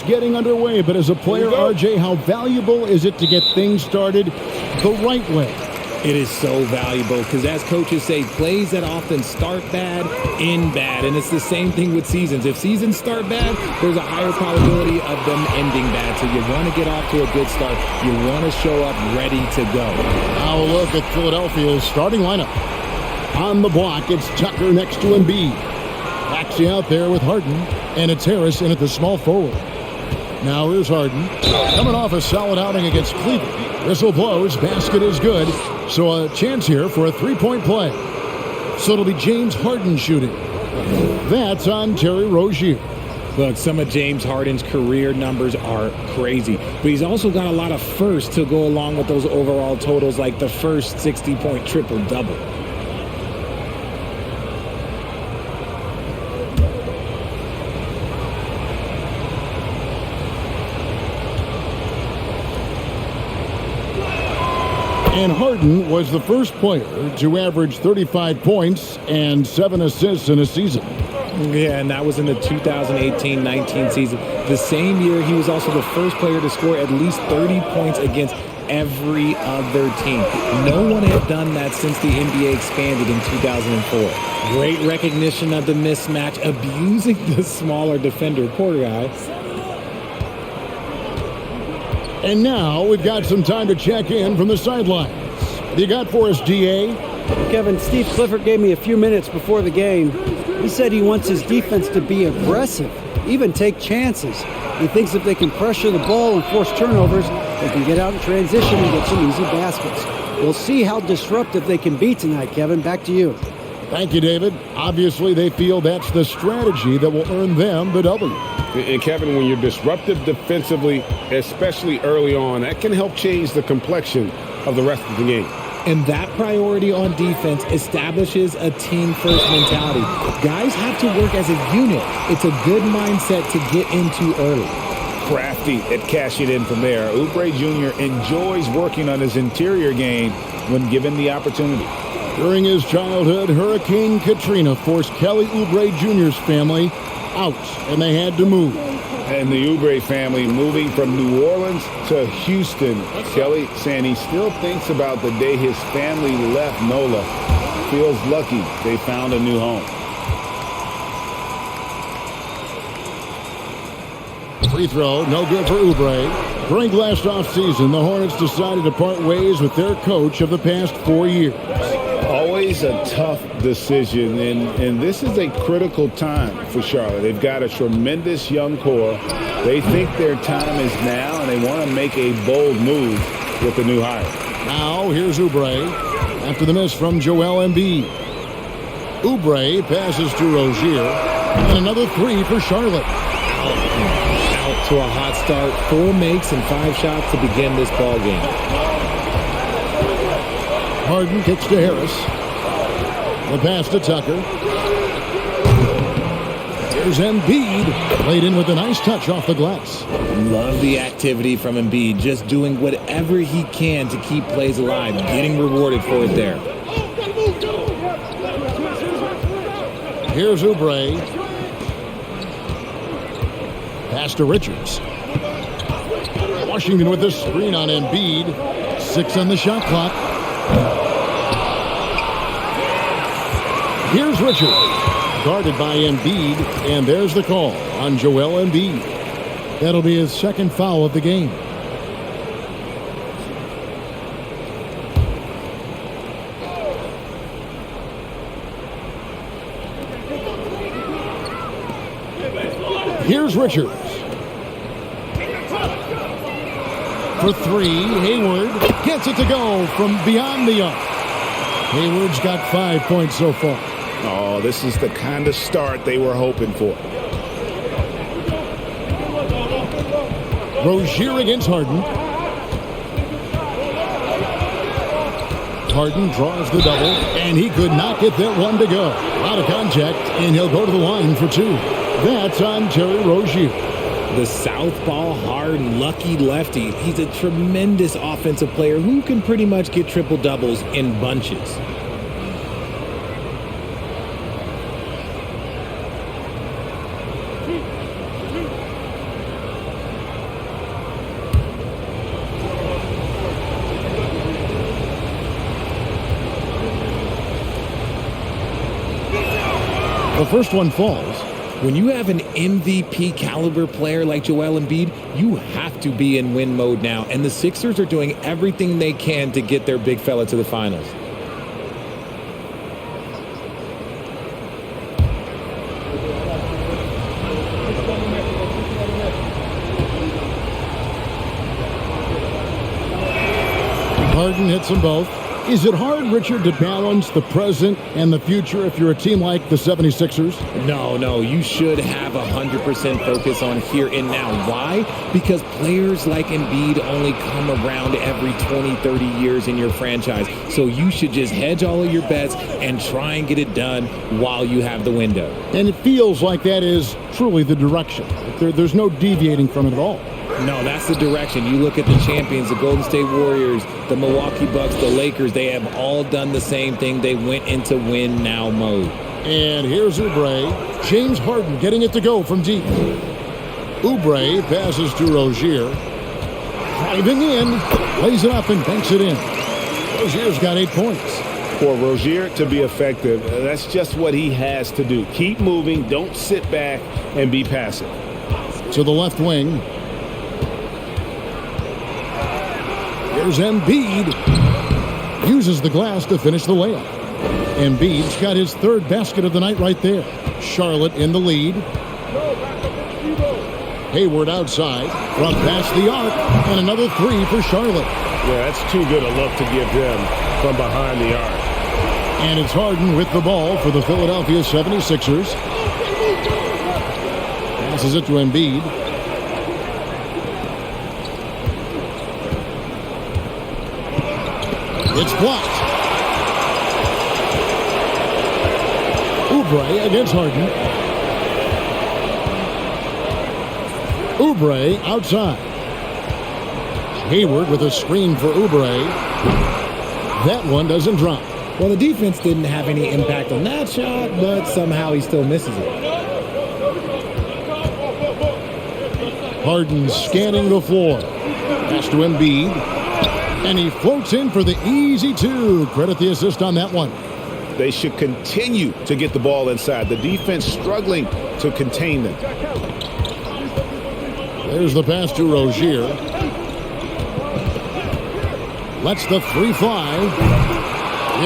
just getting underway, but as a player, RJ, how valuable is it to get things started the right way? It is so valuable because, as coaches say, plays that often start bad, end bad. And it's the same thing with seasons. If seasons start bad, there's a higher probability of them ending bad. So you want to get off to a good start. You want to show up ready to go. Now a look at Philadelphia's starting lineup. On the block, it's Tucker next to Embiid. Maxey out there with Harden, and it's Harris in at the small forward. Now here's Harden, coming off a solid outing against Cleveland. Whistle blows, basket is good, so a chance here for a three-point play. So it'll be James Harden shooting. That's on Terry Rozier. Look, some of James Harden's career numbers are crazy, but he's also got a lot of firsts to go along with those overall totals, like the first 60-point triple-double. And Harden was the first player to average 35 points and 7 assists in a season. Yeah, and that was in the 2018-19 season. The same year, he was also the first player to score at least 30 points against every other team. No one had done that since the NBA expanded in 2004. Great recognition of the mismatch, abusing the smaller defender. Poor guy. And now we've got some time to check in from the sidelines. What do you got for us, DA? Kevin, Steve Clifford gave me a few minutes before the game. He said he wants his defense to be aggressive, even take chances. He thinks if they can pressure the ball and force turnovers, they can get out in transition and get some easy baskets. We'll see how disruptive they can be tonight, Kevin. Back to you. Thank you, David. Obviously, they feel that's the strategy that will earn them the W. And Kevin, when you're disruptive defensively, especially early on, that can help change the complexion of the rest of the game. And that priority on defense establishes a team-first mentality. Guys have to work as a unit. It's a good mindset to get into early. Crafty at cashing in from there. Oubre Jr. enjoys working on his interior game when given the opportunity. During his childhood, Hurricane Katrina forced Kelly Oubre Jr.'s family out, and they had to move. And the Oubre family moving from New Orleans to Houston. Kelly saying he still thinks about the day his family left NOLA. Feels lucky they found a new home. Free throw, no good for Oubre. During last offseason, the Hornets decided to part ways with their coach of the past 4 years. Always a tough decision, and this is a critical time for Charlotte. They've got a tremendous young core. They think their time is now, and they want to make a bold move with the new hire. Now, here's Oubre after the miss from Joel Embiid. Oubre passes to Rozier, and another three for Charlotte. Out to a hot start, 4 makes and 5 shots to begin this ball game. Harden kicks to Harris. The pass to Tucker. Here's Embiid. Laid in with a nice touch off the glass. Love the activity from Embiid. Just doing whatever he can to keep plays alive. Getting rewarded for it there. Here's Oubre. Pass to Richards. Washington with the screen on Embiid. 6 on the shot clock. Here's Richards, guarded by Embiid, and there's the call on Joel Embiid. That'll be his second foul of the game. Here's Richards. For 3, Hayward gets it to go from beyond the arc. Hayward's got 5 points so far. Oh, this is the kind of start they were hoping for. Rozier against Harden. Harden draws the double, and he could not get that one to go. Out of contact, and he'll go to the line for 2. That's on Terry Rozier. The southpaw hard lucky lefty. He's a tremendous offensive player who can pretty much get triple-doubles in bunches. first one falls. When you have an MVP caliber player like Joel Embiid, you have to be in win mode now. And the Sixers are doing everything they can to get their big fella to the finals. Harden hits them both. Is it hard, Richard, to balance the present and the future if you're a team like the 76ers? No, you should have 100% focus on here and now. Why? Because players like Embiid only come around every 20, 30 years in your franchise. So you should just hedge all of your bets and try and get it done while you have the window. And it feels like that is truly the direction. There's no deviating from it at all. No, that's the direction. You look at the champions, the Golden State Warriors, the Milwaukee Bucks, the Lakers. They have all done the same thing. They went into win now mode. And here's Oubre. James Harden getting it to go from deep. Oubre passes to Rozier. Driving in, lays it up and banks it in. Rozier's got 8 points. For Rozier to be effective, that's just what he has to do. Keep moving, don't sit back and be passive. To the left wing. Here's Embiid. Uses the glass to finish the layup. Embiid's got his third basket of the night right there. Charlotte in the lead. Hayward outside. From past the arc. And another three for Charlotte. Yeah, that's too good a look to give them from behind the arc. And it's Harden with the ball for the Philadelphia 76ers. Passes it to Embiid. It's blocked. Oubre against Harden. Oubre outside. Hayward with a screen for Oubre. That one doesn't drop. Well, the defense didn't have any impact on that shot, but somehow he still misses it. Harden scanning the floor. Pass to Embiid. And he floats in for the easy two. Credit the assist on that one. They should continue to get the ball inside. The defense struggling to contain them. There's the pass to Rozier. Lets the three fly.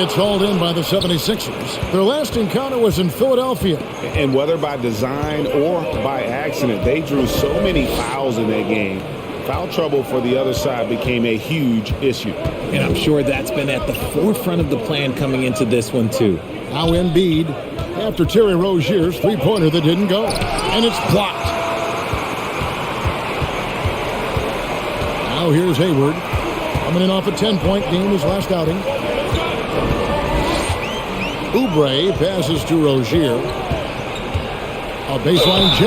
It's hauled in by the 76ers. Their last encounter was in Philadelphia. And whether by design or by accident, they drew so many fouls in that game. Foul trouble for the other side became a huge issue. And I'm sure that's been at the forefront of the plan coming into this one, too. Now Embiid after Terry Rozier's three-pointer that didn't go. And it's blocked. Now here's Hayward. Coming in off a 10-point game his last outing. Oubre passes to Rozier. A baseline J.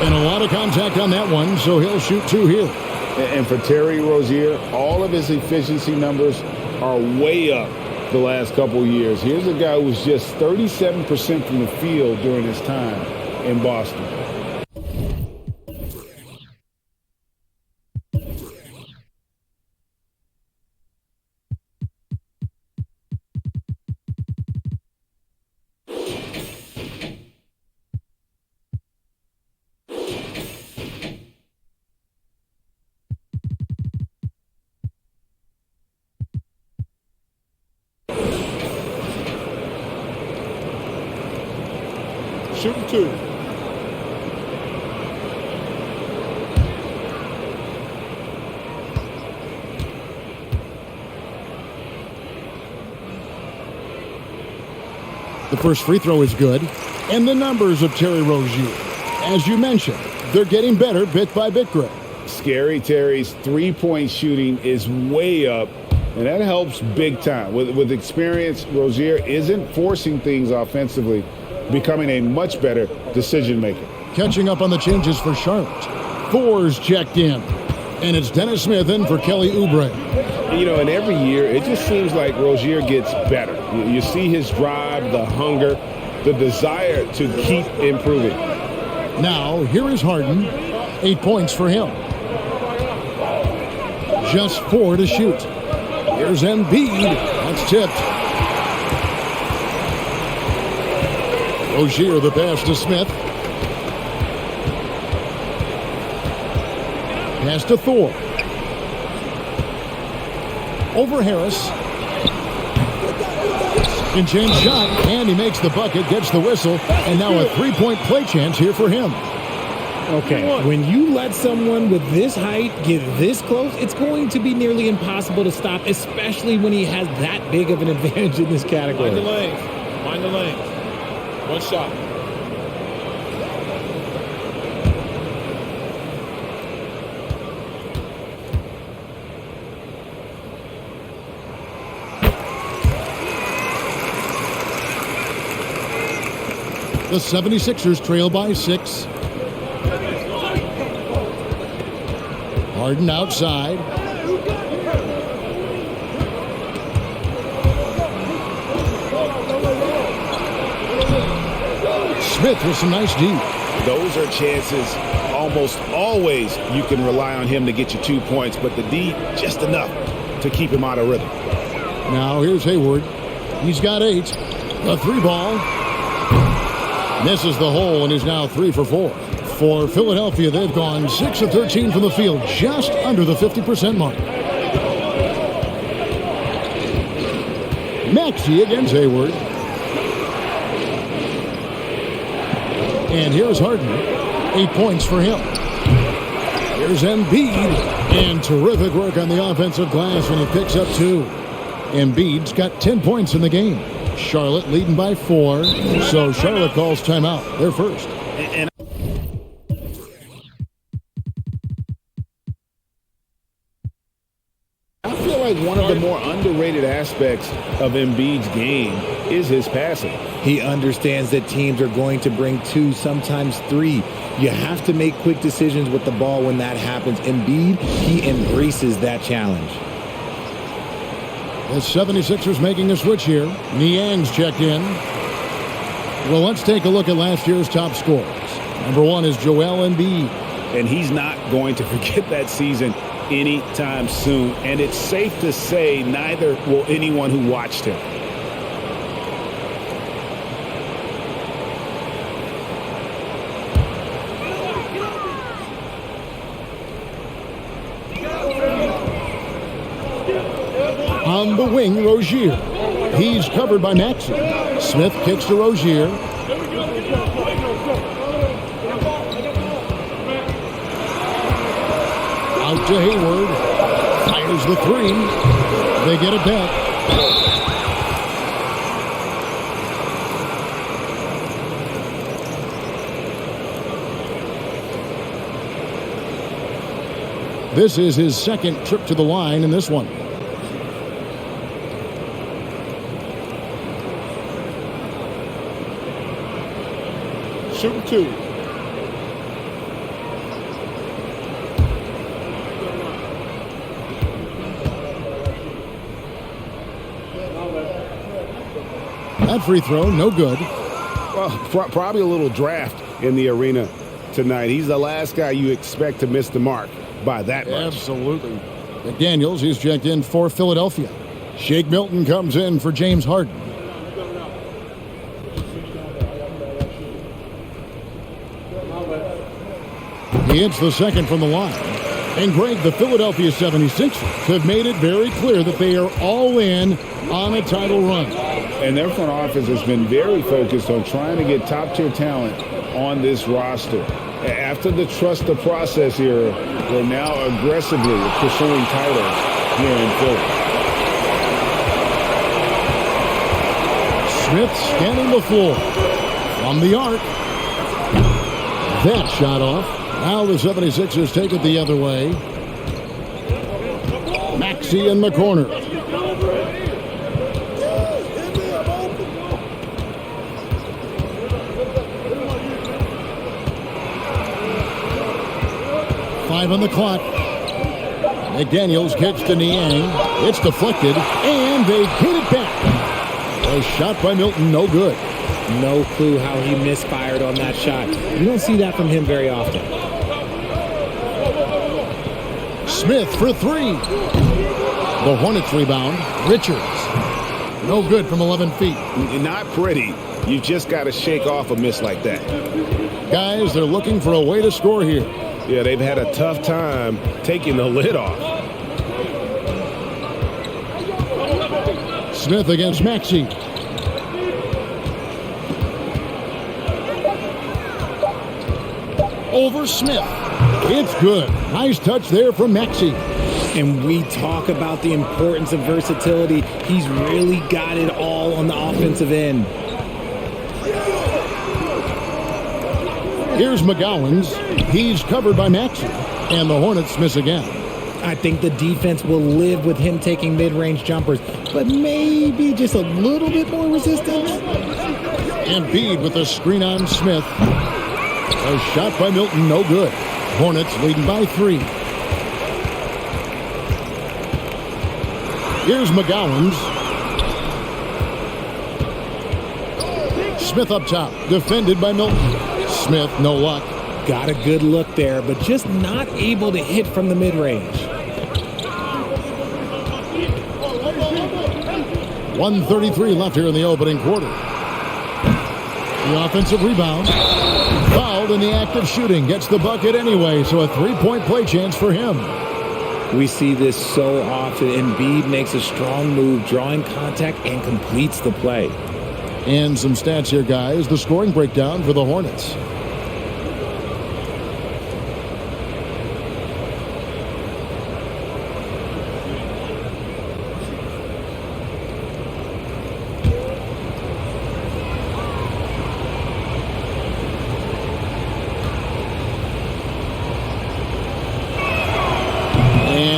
And a lot of contact on that one, so he'll shoot two here. And for Terry Rozier, all of his efficiency numbers are way up the last couple of years. Here's a guy who was just 37% from the field during his time in Boston. Shooting two. The first free throw is good. And the numbers of Terry Rozier. As you mentioned, they're getting better bit by bit, Greg. Scary Terry's three-point shooting is way up, and that helps big time. With experience, Rozier isn't forcing things offensively, becoming a much better decision maker. Catching up on the changes for Charlotte. Four's checked in. And it's Dennis Smith in for Kelly Oubre. You know, and every year, it just seems like Rozier gets better. You see his drive, the hunger, the desire to keep improving. Now, here is Harden. 8 points for him. Just 4 to shoot. Here's Embiid. That's tipped. Rozier, the pass to Smith. Pass to Thor. Over Harris. And change shot, and he makes the bucket, gets the whistle, and now a three-point play chance here for him. Okay, when you let someone with this height get this close, it's going to be nearly impossible to stop, especially when he has that big of an advantage in this category. Mind the lanes. Mind the lanes. One shot. The 76ers trail by 6. Harden outside. Smith with some nice D. Those are chances almost always you can rely on him to get you 2 points, but the D just enough to keep him out of rhythm. Now here's Hayward. He's got 8. The 3 ball. Misses the hole and is now 3 for 4. For Philadelphia, they've gone 6 of 13 from the field, just under the 50% mark. Maxey against Hayward. And here's Harden. 8 points for him. Here's Embiid. And terrific work on the offensive glass when he picks up 2. Embiid's got 10 points in the game. Charlotte leading by 4. So Charlotte calls timeout. They're first. And I feel like one of the more underrated aspects of Embiid's game is his passing. He understands that teams are going to bring 2, sometimes 3. You have to make quick decisions with the ball when that happens. Embiid, he embraces that challenge. The 76ers making a switch here. Niang's checked in. Well, let's take a look at last year's top scorers. Number 1 is Joel Embiid. And he's not going to forget that season anytime soon. And it's safe to say neither will anyone who watched him. On the wing, Rozier. He's covered by Maxey. Smith kicks to Rozier. Out to Hayward. Fires the 3. They get it back. This is his second trip to the line in this one. Shooting 2. That free throw, no good. Well, probably a little draft in the arena tonight. He's the last guy you expect to miss the mark by that much. Absolutely. McDaniels, he's checked in for Philadelphia. Shake Milton comes in for James Harden. He hits the second from the line. And Greg, the Philadelphia 76ers have made it very clear that they are all in on a title run. And their front office has been very focused on trying to get top-tier talent on this roster. After the trust the process era, they're now aggressively pursuing titles here in Philly. Smith scanning the floor. From the arc. That shot off. Now the 76ers take it the other way. Maxey in the corner. Five on the clock. McDaniels kicks to Niang. It's deflected, and they get it back. A shot by Milton, no good. No clue how he misfired on that shot. You don't see that from him very often. Smith for 3. The Hornets rebound. Richards. No good from 11 feet. Not pretty, You just got to shake off a miss like that. Guys, they're looking for a way to score here. Yeah, they've had a tough time taking the lid off. Smith against Maxey. Over Smith. It's good. Nice touch there from Maxey. And we talk about the importance of versatility. He's really got it all on the offensive end. Here's McGowan's. He's covered by Maxey. And the Hornets miss again. I think the defense will live with him taking mid-range jumpers, but maybe just a little bit more resistance. Embiid with a screen on Smith. A shot by Milton, no good. Hornets leading by 3. Here's McGowan's. Smith up top, defended by Milton. Smith, no luck. Got a good look there, but just not able to hit from the mid-range. 1:33 left here in the opening quarter. The offensive rebound. Fouled in the act of shooting. Gets the bucket anyway, so a 3-point play chance for him. We see this so often. Embiid makes a strong move, drawing contact, and completes the play. And some stats here, guys. The scoring breakdown for the Hornets.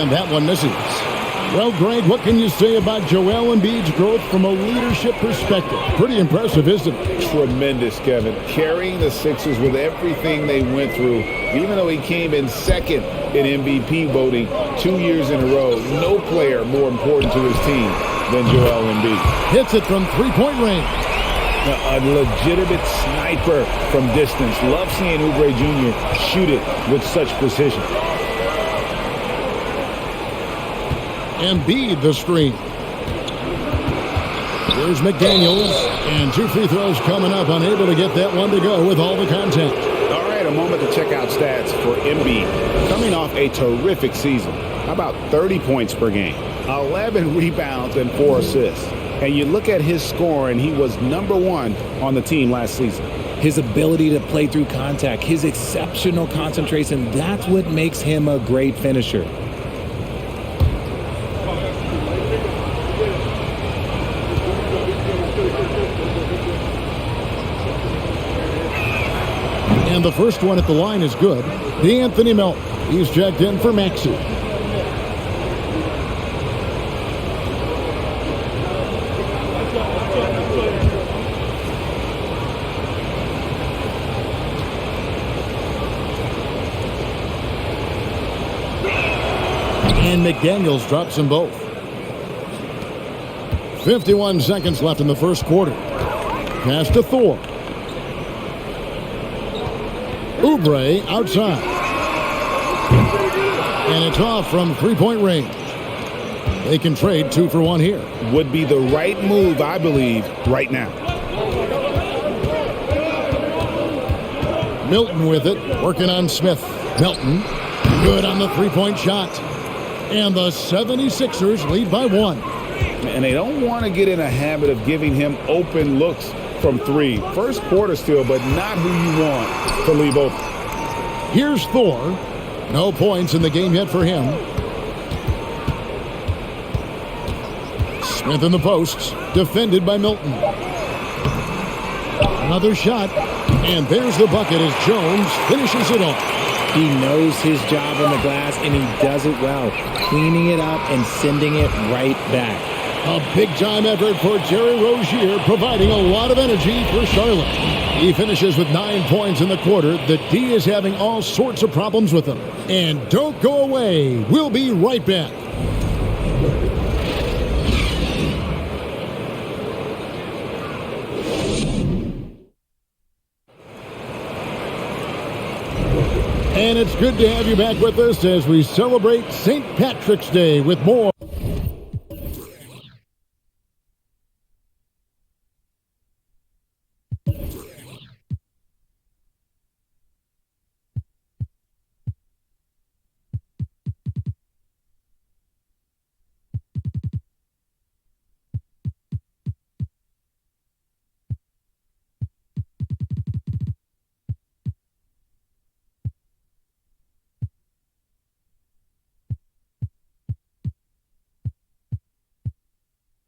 That one misses. Well, Greg, what can you say about Joel Embiid's growth from a leadership perspective? Pretty impressive, isn't it? Tremendous, Kevin. Carrying the Sixers with everything they went through, even though he came in second in MVP voting 2 years in a row. No player more important to his team than Joel Embiid. Hits it from three-point range. A legitimate sniper from distance. Love seeing Oubre Jr. shoot it with such precision. Embiid the screen. Here's McDaniels, and 2 free throws coming up. Unable to get that one to go with all the contact. All right, a moment to check out stats for Embiid. Coming off a terrific season. How about 30 points per game? 11 rebounds and 4 assists. And you look at his score, and he was #1 on the team last season. His ability to play through contact, his exceptional concentration, that's what makes him a great finisher. And the first one at the line is good. D'Anthony Melton. He's checked in for Maxey. And McDaniels drops them both. 51 seconds left in the first quarter. Pass to Thor. Oubre outside. And it's off from three-point range. They can trade 2 for 1 here. Would be the right move, I believe, right now. Milton with it, working on Smith. Milton, good on the three-point shot. And the 76ers lead by 1. And they don't want to get in a habit of giving him open looks from 3. First quarter still, but not who you want to leave open. Here's Thor. No points in the game yet for him. Smith in the posts, defended by Milton. Another shot, and there's the bucket as Jones finishes it off. He knows his job on the glass, and he does it well, cleaning it up and sending it right back. A big-time effort for Jerry Rozier, providing a lot of energy for Charlotte. He finishes with 9 points in the quarter. The D is having all sorts of problems with him. And don't go away. We'll be right back. And it's good to have you back with us as we celebrate St. Patrick's Day with more.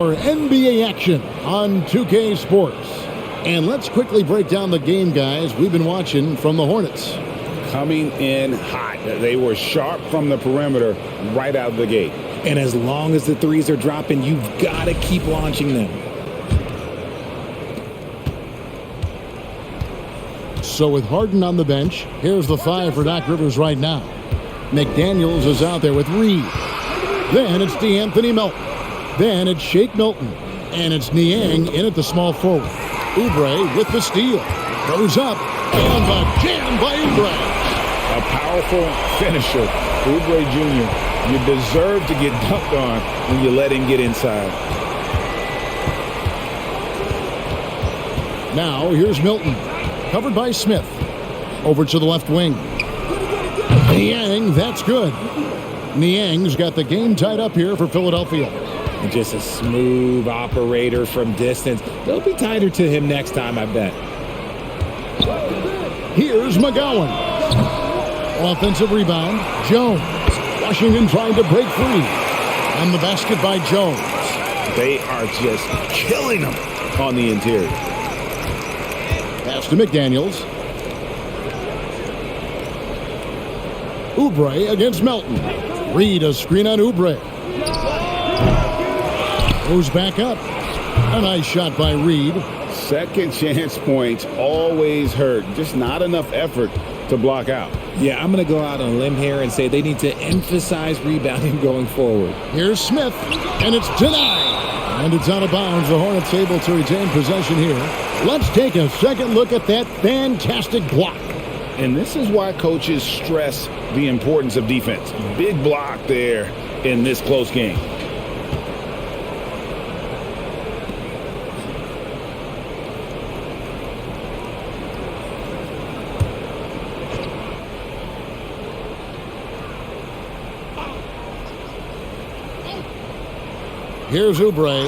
For NBA action on 2K Sports. And let's quickly break down the game, guys, we've been watching from the Hornets. Coming in hot. They were sharp from the perimeter right out of the gate. And as long as the threes are dropping, you've got to keep launching them. So with Harden on the bench, here's the 5 for Doc Rivers right now. McDaniels is out there with Reed. Then it's DeAnthony Melton. Then it's Shake Milton. And it's Niang in at the small forward. Oubre with the steal. Goes up. And the jam by Oubre. A powerful finisher. Oubre Jr., you deserve to get dunked on when you let him get inside. Now here's Milton. Covered by Smith. Over to the left wing. Niang, that's good. Niang's got the game tied up here for Philadelphia. And just a smooth operator from distance. They'll be tighter to him next time, I bet. Here's McGowan. Offensive rebound. Jones. Washington trying to break free. And the basket by Jones. They are just killing them on the interior. Pass to McDaniels. Oubre against Melton. Reed a screen on Oubre. Goes back up. A nice shot by Reed. Second chance points always hurt. Just not enough effort to block out. Yeah, I'm going to go out on a limb here and say they need to emphasize rebounding going forward. Here's Smith, and it's denied. And it's out of bounds. The Hornets able to retain possession here. Let's take a second look at that fantastic block. And this is why coaches stress the importance of defense. Big block there in this close game. Here's Oubre.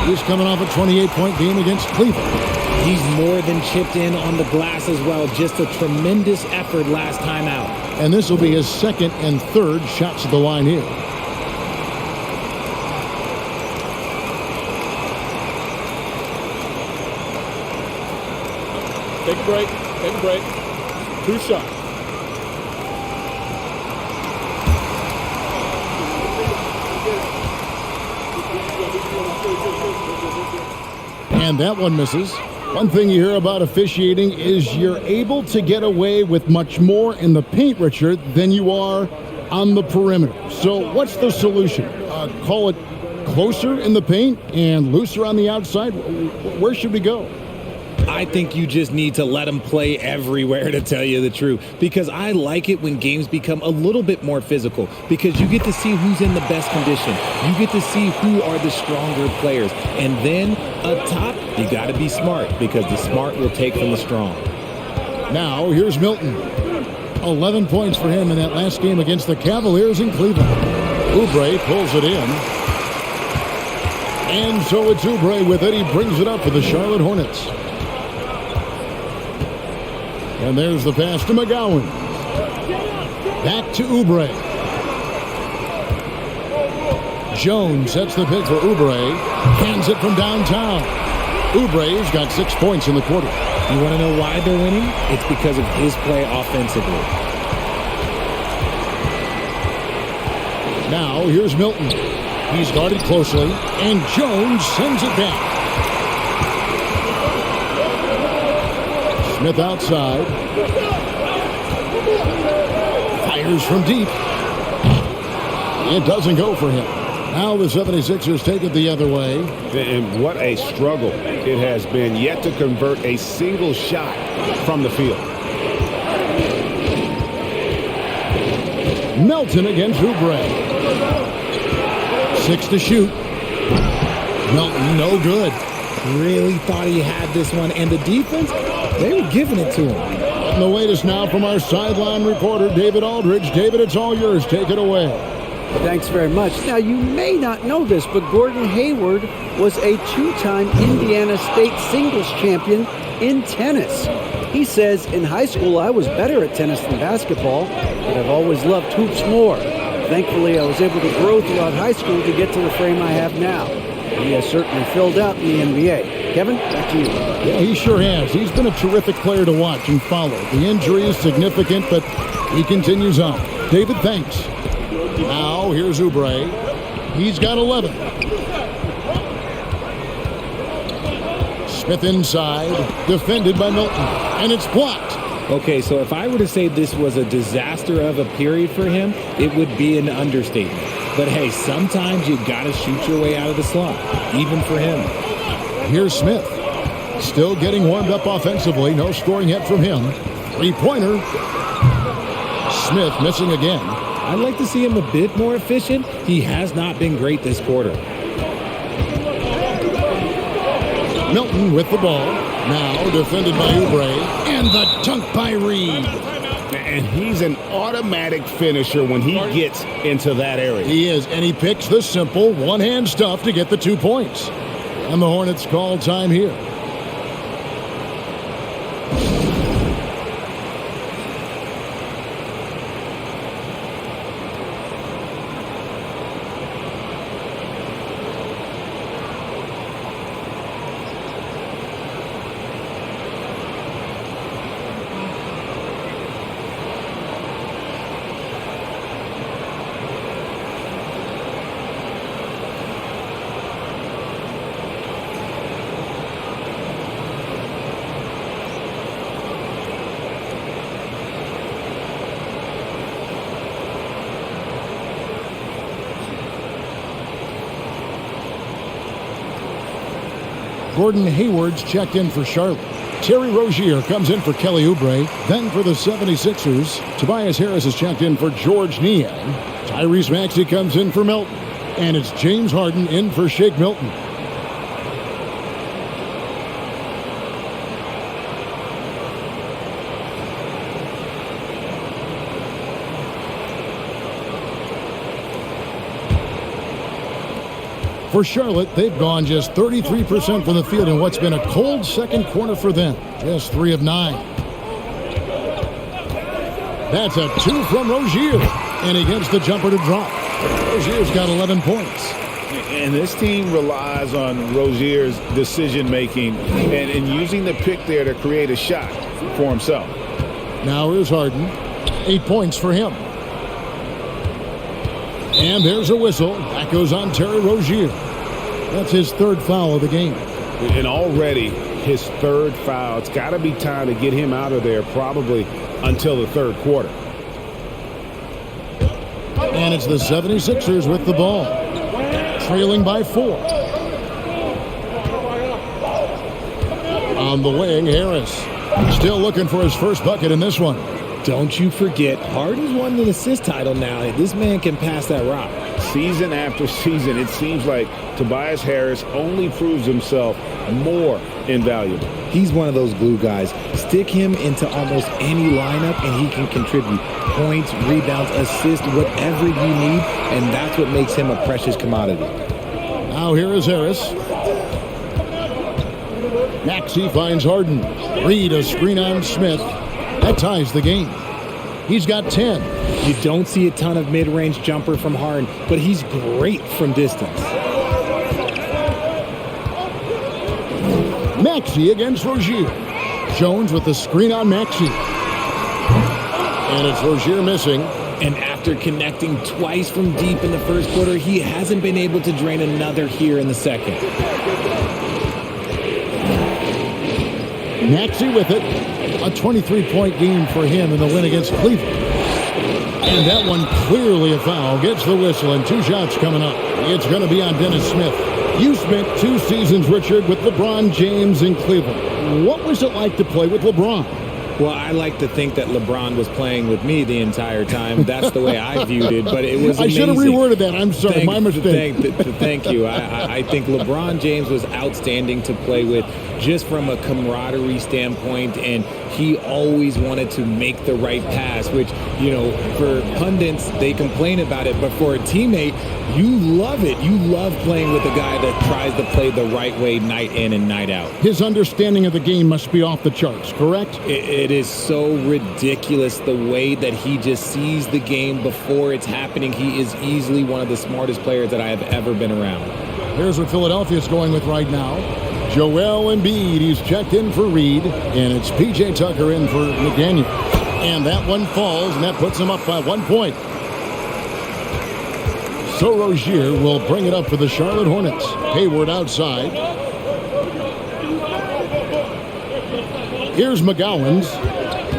He's coming off a 28-point game against Cleveland. He's more than chipped in on the glass as well. Just a tremendous effort last time out. And this will be his second and third shots at the line here. Take a break. Take a break. 2 shots. And that one misses. One thing you hear about officiating is you're able to get away with much more in the paint, Richard, than you are on the perimeter. So what's the solution? Call it closer in the paint and looser on the outside? Where should we go? I think you just need to let them play everywhere, to tell you the truth, because I like it when games become a little bit more physical, because you get to see who's in the best condition. You get to see who are the stronger players. And then up top, you got to be smart, because the smart will take from the strong. Now here's Milton. 11 points for him in that last game against the Cavaliers in Cleveland. Oubre pulls it in. And so it's Oubre with it. He brings it up for the Charlotte Hornets. And there's the pass to McGowan. Back to Oubre. Jones sets the pick for Oubre. Hands it from downtown. Oubre's got 6 points in the quarter. You want to know why they're winning? It's because of his play offensively. Now here's Milton. He's guarded closely, and Jones sends it back. Smith outside. Fires from deep. It doesn't go for him. Now the 76ers take it the other way. And what a struggle it has been, yet to convert a single shot from the field. Melton against Oubre. 6 to shoot. Melton, no good. Really thought he had this one, and the defense, they were giving it to him. And the latest now from our sideline reporter, David Aldridge. David, it's all yours. Take it away. Thanks very much. Now, you may not know this, but Gordon Hayward was a 2-time Indiana State singles champion in tennis. He says, in high school, I was better at tennis than basketball, but I've always loved hoops more. Thankfully, I was able to grow throughout high school to get to the frame I have now. He has certainly filled out in the NBA. Kevin, back to you. Yeah, he sure has. He's been a terrific player to watch and follow. The injury is significant, but he continues on. David, thanks. Now, here's Oubre. He's got 11. Smith inside, defended by Milton, and it's blocked. Okay, so if I were to say this was a disaster of a period for him, it would be an understatement. But hey, sometimes you gotta shoot your way out of the slump, even for him. Here's Smith. Still getting warmed up offensively. No scoring yet from him. Three-pointer. Smith missing again. I'd like to see him a bit more efficient. He has not been great this quarter. Milton with the ball. Now defended by Oubre. And the dunk by Reed. And he's an automatic finisher when he gets into that area. He is, and he picks the simple one-hand stuff to get the 2 points. And the Hornets call time here. Gordon Hayward's checked in for Charlotte. Terry Rozier comes in for Kelly Oubre. Then for the 76ers, Tobias Harris is checked in for George Niang. Tyrese Maxey comes in for Milton. And it's James Harden in for Shake Milton. For Charlotte, they've gone just 33% from the field in what's been a cold second quarter for them. Just 3 of 9. That's a 2 from Rozier. And he gets the jumper to drop. Rozier's got 11 points. And this team relies on Rozier's decision-making and using the pick there to create a shot for himself. Now here's Harden. 8 points for him. And there's a whistle. That goes on Terry Rozier. That's his 3rd foul of the game. And already his 3rd foul. It's got to be time to get him out of there probably until the 3rd quarter. And it's the 76ers with the ball. Trailing by 4. On the wing, Harris. Still looking for his first bucket in this one. Don't you forget, Harden's won the assist title now. This man can pass that rock. Season after season, it seems like Tobias Harris only proves himself more invaluable. He's one of those glue guys. Stick him into almost any lineup and he can contribute points, rebounds, assists, whatever you need, and that's what makes him a precious commodity. Now here is Harris. Maxey finds Harden. Reed a screen on Smith. That ties the game. He's got 10. You don't see a ton of mid-range jumper from Harden, but he's great from distance. Maxey against Rozier. Jones with the screen on Maxey. And it's Rozier missing. And after connecting twice from deep in the first quarter, he hasn't been able to drain another here in the second. Maxey with it. A 23-point game for him in the win against Cleveland. And that one clearly a foul. Gets the whistle and 2 shots coming up. It's going to be on Dennis Smith. You spent 2 seasons, Richard, with LeBron James in Cleveland. What was it like to play with LeBron? Well, I like to think that LeBron was playing with me the entire time. That's the way I viewed it, but it was amazing. I should have reworded that. I'm sorry, my mistake. Thank you. I think LeBron James was outstanding to play with just from a camaraderie standpoint, and he always wanted to make the right pass, which, you know, for pundits, they complain about it, but for a teammate, you love it. You love playing with a guy that tries to play the right way night in and night out. His understanding of the game must be off the charts, correct? It is so ridiculous the way that he just sees the game before it's happening. He is easily one of the smartest players that I have ever been around. Here's what Philadelphia's going with right now. Joel Embiid, he's checked in for Reed, and it's P.J. Tucker in for McDaniel. And that one falls, and that puts him up by 1 point. So Rozier will bring it up for the Charlotte Hornets. Hayward outside. Here's McGowan's.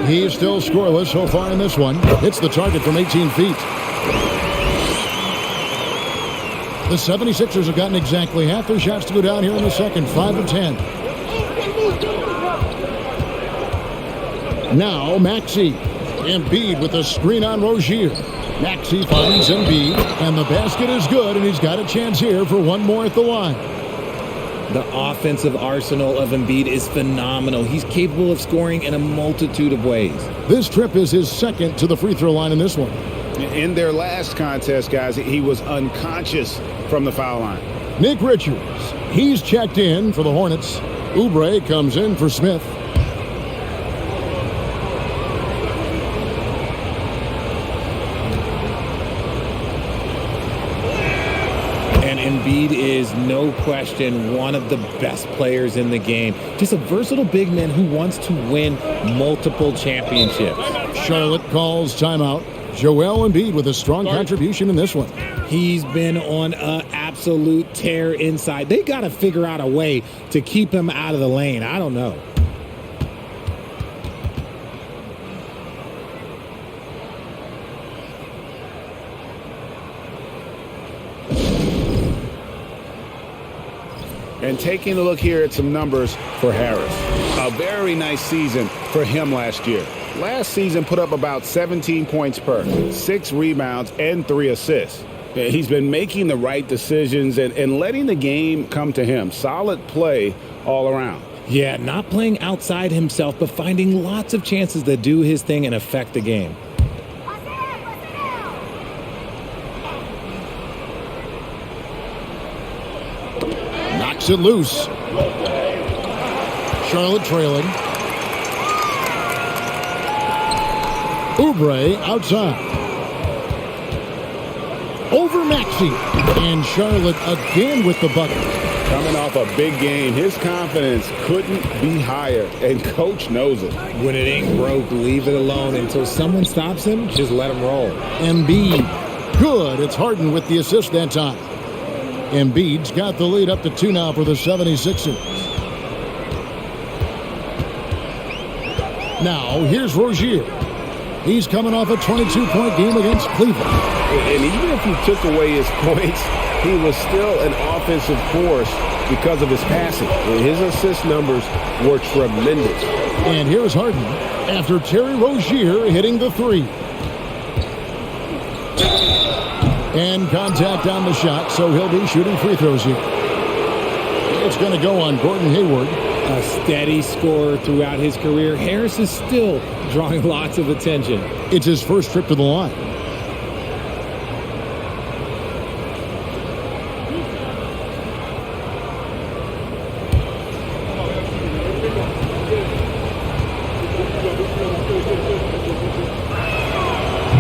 He's still scoreless so far in this one. Hits the target from 18 feet. The 76ers have gotten exactly half their shots to go down here in the second, 5 of 10. Now Maxey. Embiid with a screen on Rozier. Maxey finds Embiid, and the basket is good, and he's got a chance here for one more at the line. The offensive arsenal of Embiid is phenomenal. He's capable of scoring in a multitude of ways. This trip is his second to the free throw line in this one. In their last contest, guys, he was unconscious from the foul line. Nick Richards, he's checked in for the Hornets. Oubre comes in for Smith. Embiid is no question one of the best players in the game. Just a versatile big man who wants to win multiple championships. Charlotte calls timeout. Joel Embiid with a strong contribution in this one. He's been on an absolute tear inside. They got to figure out a way to keep him out of the lane. I don't know. And taking a look here at some numbers for Harris. A very nice season for him last year. Last season put up about 17 points per, 6 rebounds, and 3 assists. He's been making the right decisions and letting the game come to him. Solid play all around. Yeah, not playing outside himself, but finding lots of chances to do his thing and affect the game. Knocks it loose. Charlotte trailing. Oubre outside. Over Maxey. And Charlotte again with the bucket. Coming off a big game, his confidence couldn't be higher, and coach knows it. When it ain't broke, leave it alone. Until someone stops him, just let him roll. Embiid. Good. It's Harden with the assist that time. Embiid's got the lead up to 2 now for the 76ers. Now, here's Rozier. He's coming off a 22-point game against Cleveland. And even if you took away his points, he was still an offensive force because of his passing. His assist numbers were tremendous. And here's Harden after Terry Rozier hitting the 3. And contact on the shot, so he'll be shooting free throws here. It's going to go on Gordon Hayward. A steady scorer throughout his career, Harris is still drawing lots of attention. It's his first trip to the line.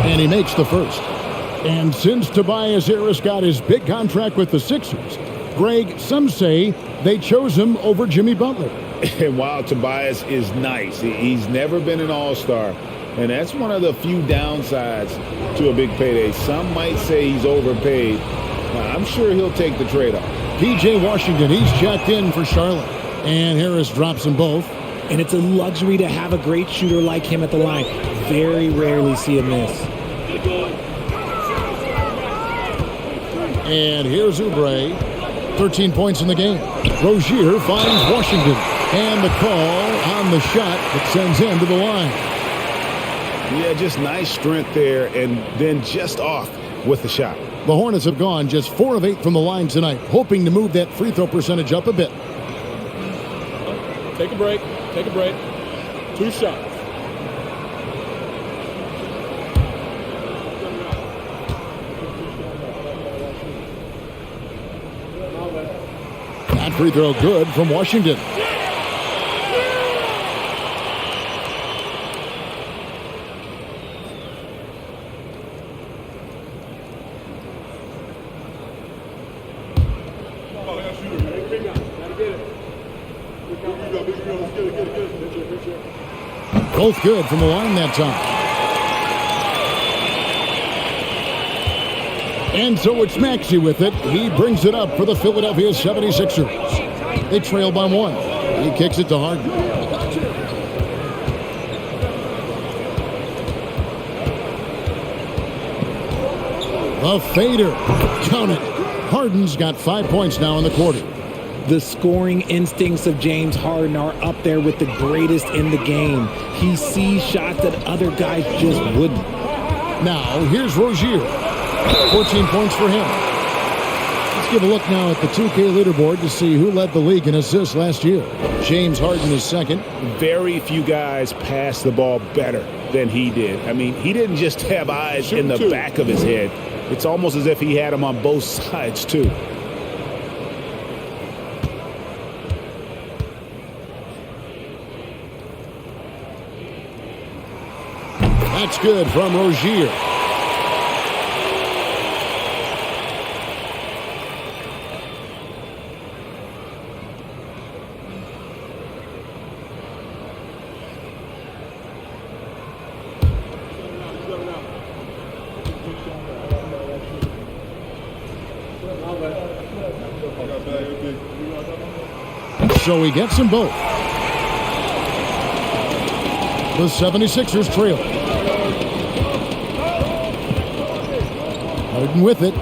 And he makes the first. And since Tobias Harris got his big contract with the Sixers, Greg, some say they chose him over Jimmy Butler. And while Tobias is nice, he's never been an all-star. And that's one of the few downsides to a big payday. Some might say he's overpaid. I'm sure he'll take the trade-off. P.J. Washington, he's checked in for Charlotte. And Harris drops them both. And it's a luxury to have a great shooter like him at the line. Very rarely see him miss. And here's Oubre. 13 points in the game. Rozier finds Washington. And the call on the shot that sends him to the line. Yeah, just nice strength there, and then just off with the shot. The Hornets have gone just 4 of 8 from the line tonight, hoping to move that free throw percentage up a bit. Take a break. Take a break. 2 shots. That free throw good from Washington. Both good from the line that time. And so it's Maxey with it. He brings it up for the Philadelphia 76ers. They trail by 1. He kicks it to Harden. The fader. Count it. Harden's got 5 points now in the quarter. The scoring instincts of James Harden are up there with the greatest in the game. He sees shots that other guys just wouldn't. Now, here's Rozier. 14 points for him. Let's give a look now at the 2K leaderboard to see who led the league in assists last year. James Harden is second. Very few guys pass the ball better than he did. I mean, he didn't just have eyes in the back of his head. It's almost as if he had them on both sides, too. That's good from Rozier. So he gets them both. The 76ers trail. Harden with it.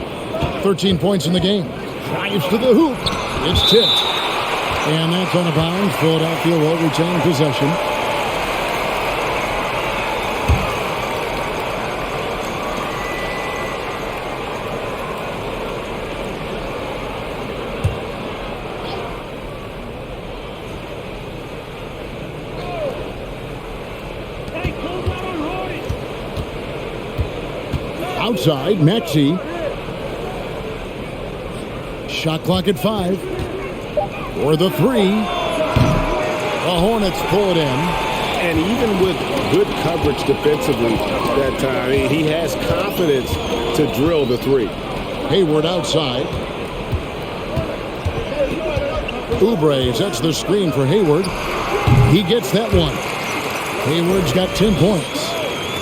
13 points in the game. Drives to the hoop. It's tipped. And that's on a bounce. Philadelphia will retain possession. Outside, Maxey. Shot clock at 5. For the 3. The Hornets pull it in. And even with good coverage defensively that time, he has confidence to drill the 3. Hayward outside. Oubre sets the screen for Hayward. He gets that one. Hayward's got 10 points.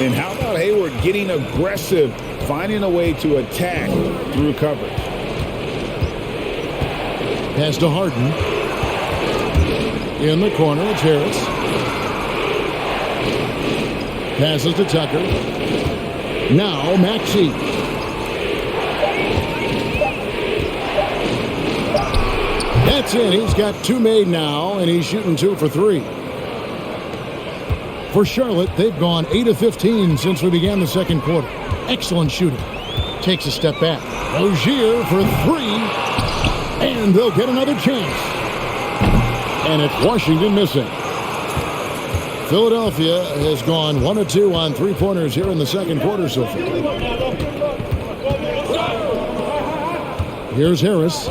And how about Hayward getting aggressive, finding a way to attack through coverage? Pass to Harden. In the corner, it's Harris. Passes to Tucker. Now Maxey. That's it. He's got 2 made now, and he's shooting 2 for 3. For Charlotte, they've gone 8 of 15 since we began the second quarter. Excellent shooting. Takes a step back. Rozier for 3. And they'll get another chance. And it's Washington missing. Philadelphia has gone 1 of 2 on 3-pointers here in the second quarter so far. Here's Harris.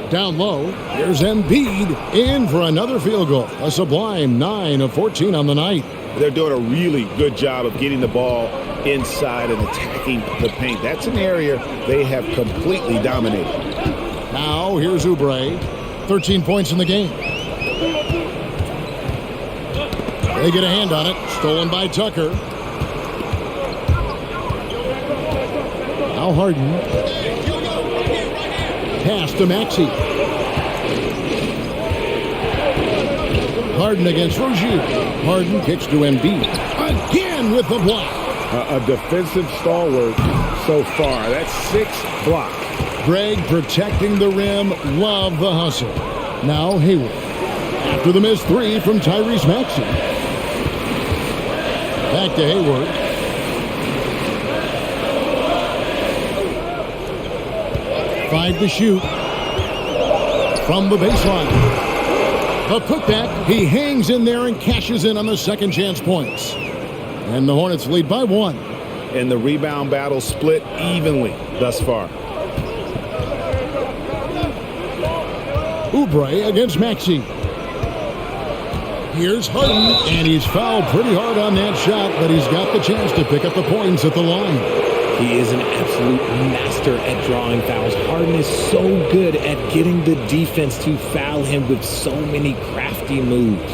Down low. Here's Embiid in for another field goal. A sublime 9 of 14 on the night. They're doing a really good job of getting the ball inside and attacking the paint. That's an area they have completely dominated. Now here's Oubre. 13 points in the game. They get a hand on it. Stolen by Tucker. Now Harden. Pass to Maxey. Harden against Rozier. Harden kicks to Embiid. Again with the block. A defensive stalwart so far. That's 6 blocks. Greg protecting the rim. Love the hustle. Now Hayward. After the missed 3 from Tyrese Maxey. Back to Hayward. Five to shoot. From the baseline. A putback. He hangs in there and cashes in on the second chance points. And the Hornets lead by 1. And the rebound battle split evenly thus far. Oubre against Maxey. Here's Harden, and he's fouled pretty hard on that shot, but he's got the chance to pick up the points at the line. He is an absolute master at drawing fouls. Harden is so good at getting the defense to foul him with so many crafty moves.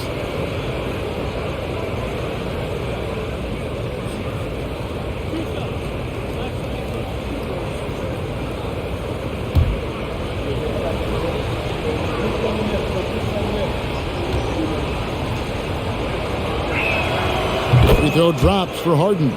Free throw drops for Harden.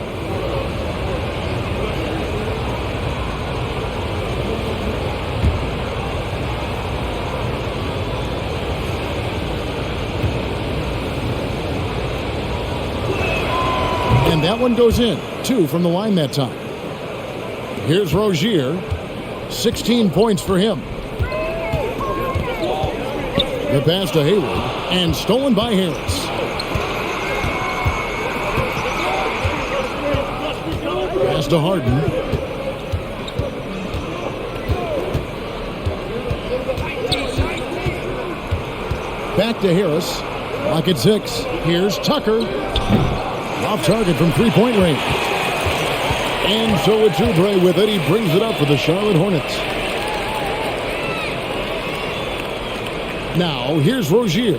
And that one goes in. 2 from the line that time. Here's Rozier. 16 points for him. The pass to Hayward. And stolen by Harris. Pass to Harden. Back to Harris. Clock at 6. Here's Tucker. Off target from three-point range. And so it's Oubre with it. He brings it up for the Charlotte Hornets. Now, here's Rozier.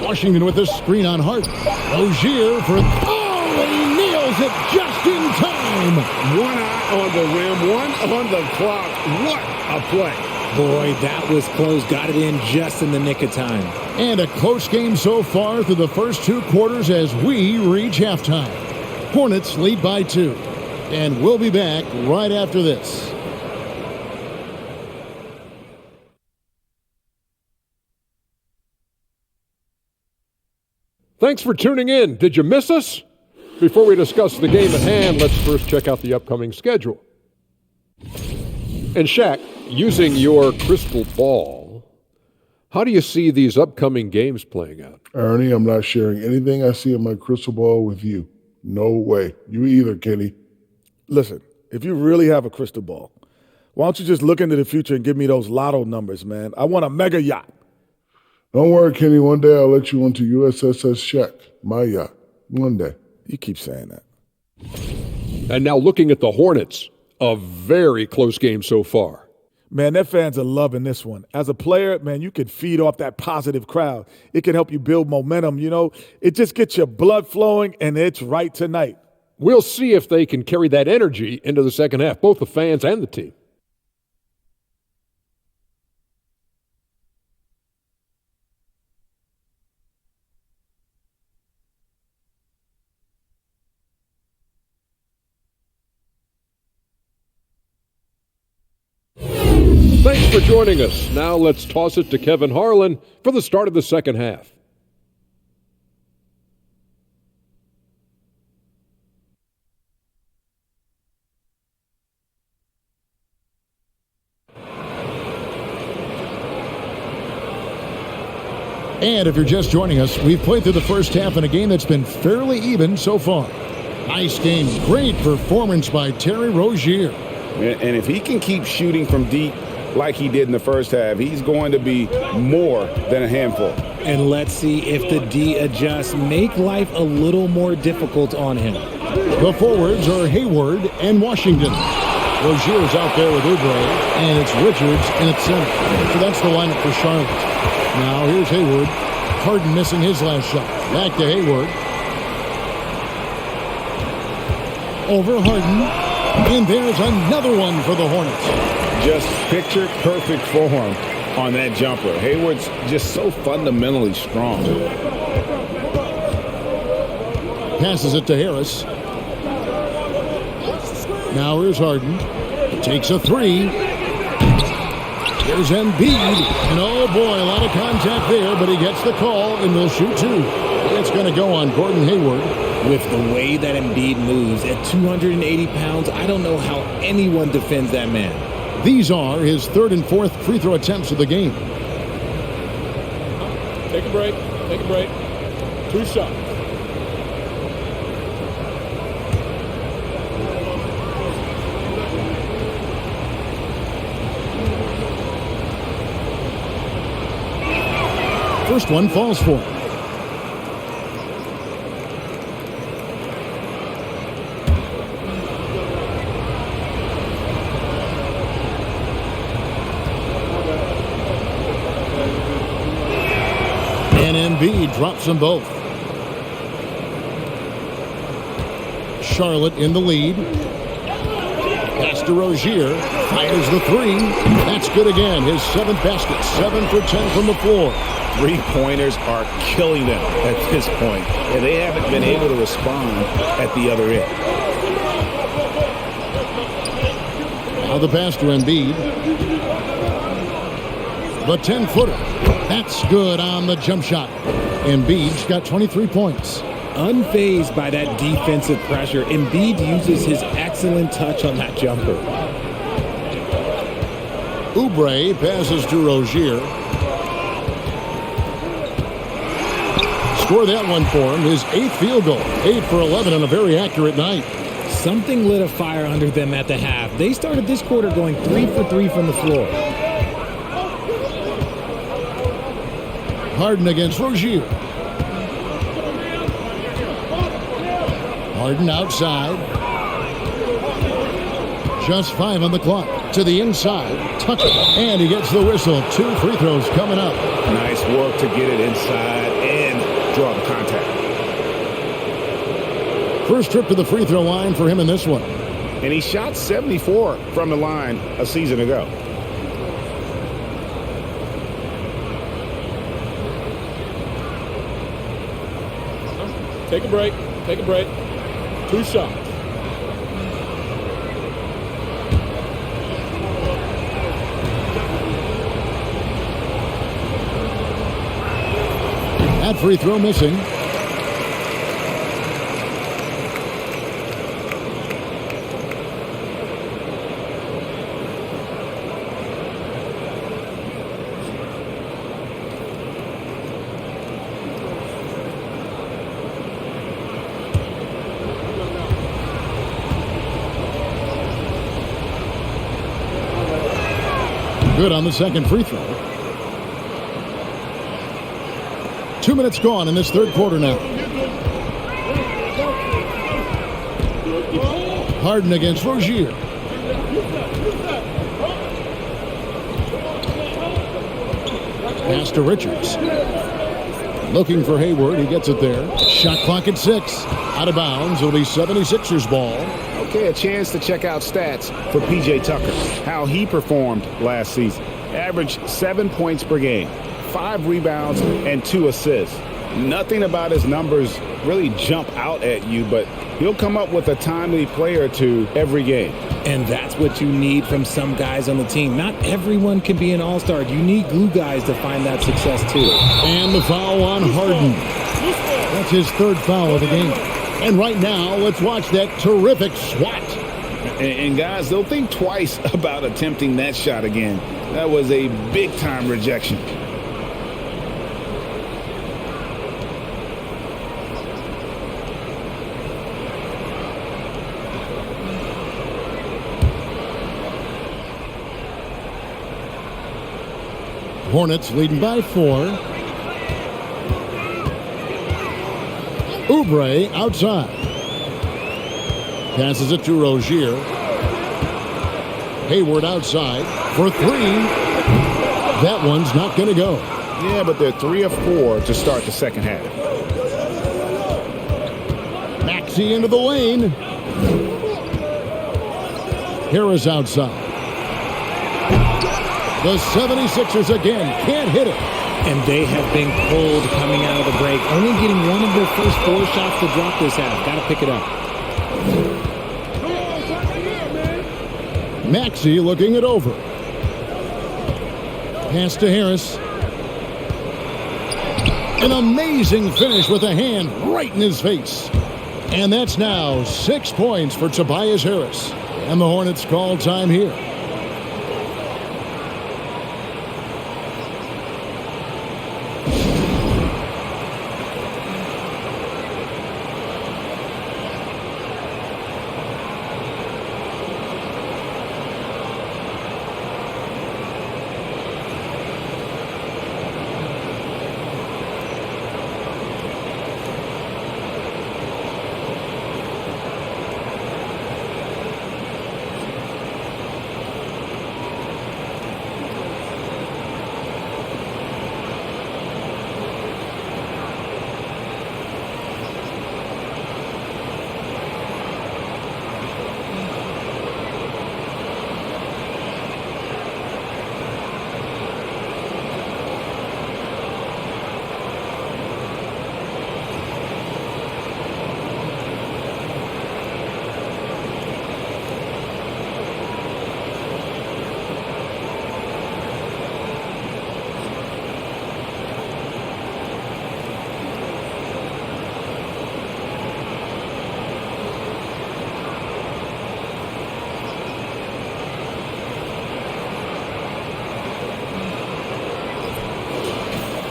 Washington with a screen on Harden. Rozier for... Oh, and he nails it just in time. One eye on the rim, one on the clock. What a play. Boy, that was close. Got it in just in the nick of time. And a close game so far through the first 2 quarters as we reach halftime. Hornets lead by 2. And we'll be back right after this. Thanks for tuning in. Did you miss us? Before we discuss the game at hand, let's first check out the upcoming schedule. And Shaq, using your crystal ball, how do you see these upcoming games playing out? Ernie, I'm not sharing anything I see in my crystal ball with you. No way. You either, Kenny. Listen, if you really have a crystal ball, why don't you just look into the future and give me those lotto numbers, man? I want a mega yacht. Don't worry, Kenny. One day I'll let you onto USSS Shaq, my yacht. One day. You keep saying that. And now looking at the Hornets, a very close game so far. Man, their fans are loving this one. As a player, man, you can feed off that positive crowd. It can help you build momentum, you know. It just gets your blood flowing, and it's right tonight. We'll see if they can carry that energy into the second half, both the fans and the team. Thanks for joining us. Now let's toss it to Kevin Harlan for the start of the second half. And if you're just joining us, we've played through the first half in a game that's been fairly even so far. Nice game. Great performance by Terry Rozier. And if he can keep shooting from deep like he did in the first half, he's going to be more than a handful. And let's see if the D adjusts, make life a little more difficult on him. The forwards are Hayward and Washington. Rozier's out there with Oubre, and it's Richards in its center. So that's the lineup for Charlotte. Now here's Hayward. Harden missing his last shot. Back to Hayward. Over Harden. And there's another one for the Hornets. Just picture perfect form on that jumper. Hayward's just so fundamentally strong. Passes it to Harris. Now here's Harden. Takes a three. Here's Embiid. And oh boy, a lot of contact there, but he gets the call and will shoot 2. It's going to go on Gordon Hayward. With the way that Embiid moves at 280 pounds, I don't know how anyone defends that man. These are his 3rd and 4th free throw attempts of the game. Take a break. Take a break. 2 shots. First one falls for him. And Embiid drops them both. Charlotte in the lead. Pass to Rozier. Fires the three. That's good again. His 7th basket. 7 for 10 from the floor. Three-pointers are killing them at this point, and they haven't been able to respond at the other end. Now the pass to Embiid. The 10-footer. That's good on the jump shot. Embiid's got 23 points. Unfazed by that defensive pressure, Embiid uses his excellent touch on that jumper. Oubre passes to Rozier. Score that one for him. His 8th field goal. 8 for 11 on a very accurate night. Something lit a fire under them at the half. They started this quarter going 3 for 3 from the floor. Harden against Rozier. Harden outside. Just 5 on the clock. To the inside. Tucker. And he gets the whistle. 2 free throws coming up. Nice work to get it inside and draw the contact. First trip to the free throw line for him in this one. And he shot 74 from the line a season ago. Take a break. Take a break. 2 shots. That free throw missing. Good on the second free throw. 2 minutes gone in this third quarter now. Harden against Rozier. Pass to Richards. Looking for Hayward. He gets it there. Shot clock at 6. Out of bounds. It'll be 76ers ball. Okay, a chance to check out stats for P.J. Tucker. How he performed last season. Averaged 7 points per game. 5 rebounds and 2 assists. Nothing about his numbers really jump out at you, but he'll come up with a timely play or two every game. And that's what you need from some guys on the team. Not everyone can be an all-star. You need glue guys to find that success too. And the foul on Harden. That's his 3rd foul of the game. And right now, let's watch that terrific swat. And guys, they'll think twice about attempting that shot again. That was a big-time rejection. Hornets leading by 4. Oubre outside. Passes it to Rozier. Hayward outside for 3. That one's not going to go. Yeah, but they're 3 of 4 to start the second half. Maxey into the lane. Harris outside. The 76ers again can't hit it. And they have been cold coming out of the break. Only getting one of their first 4 shots to drop this half. Got to pick it up. Maxey looking it over. Pass to Harris. An amazing finish with a hand right in his face. And that's now 6 points for Tobias Harris. And the Hornets call time here.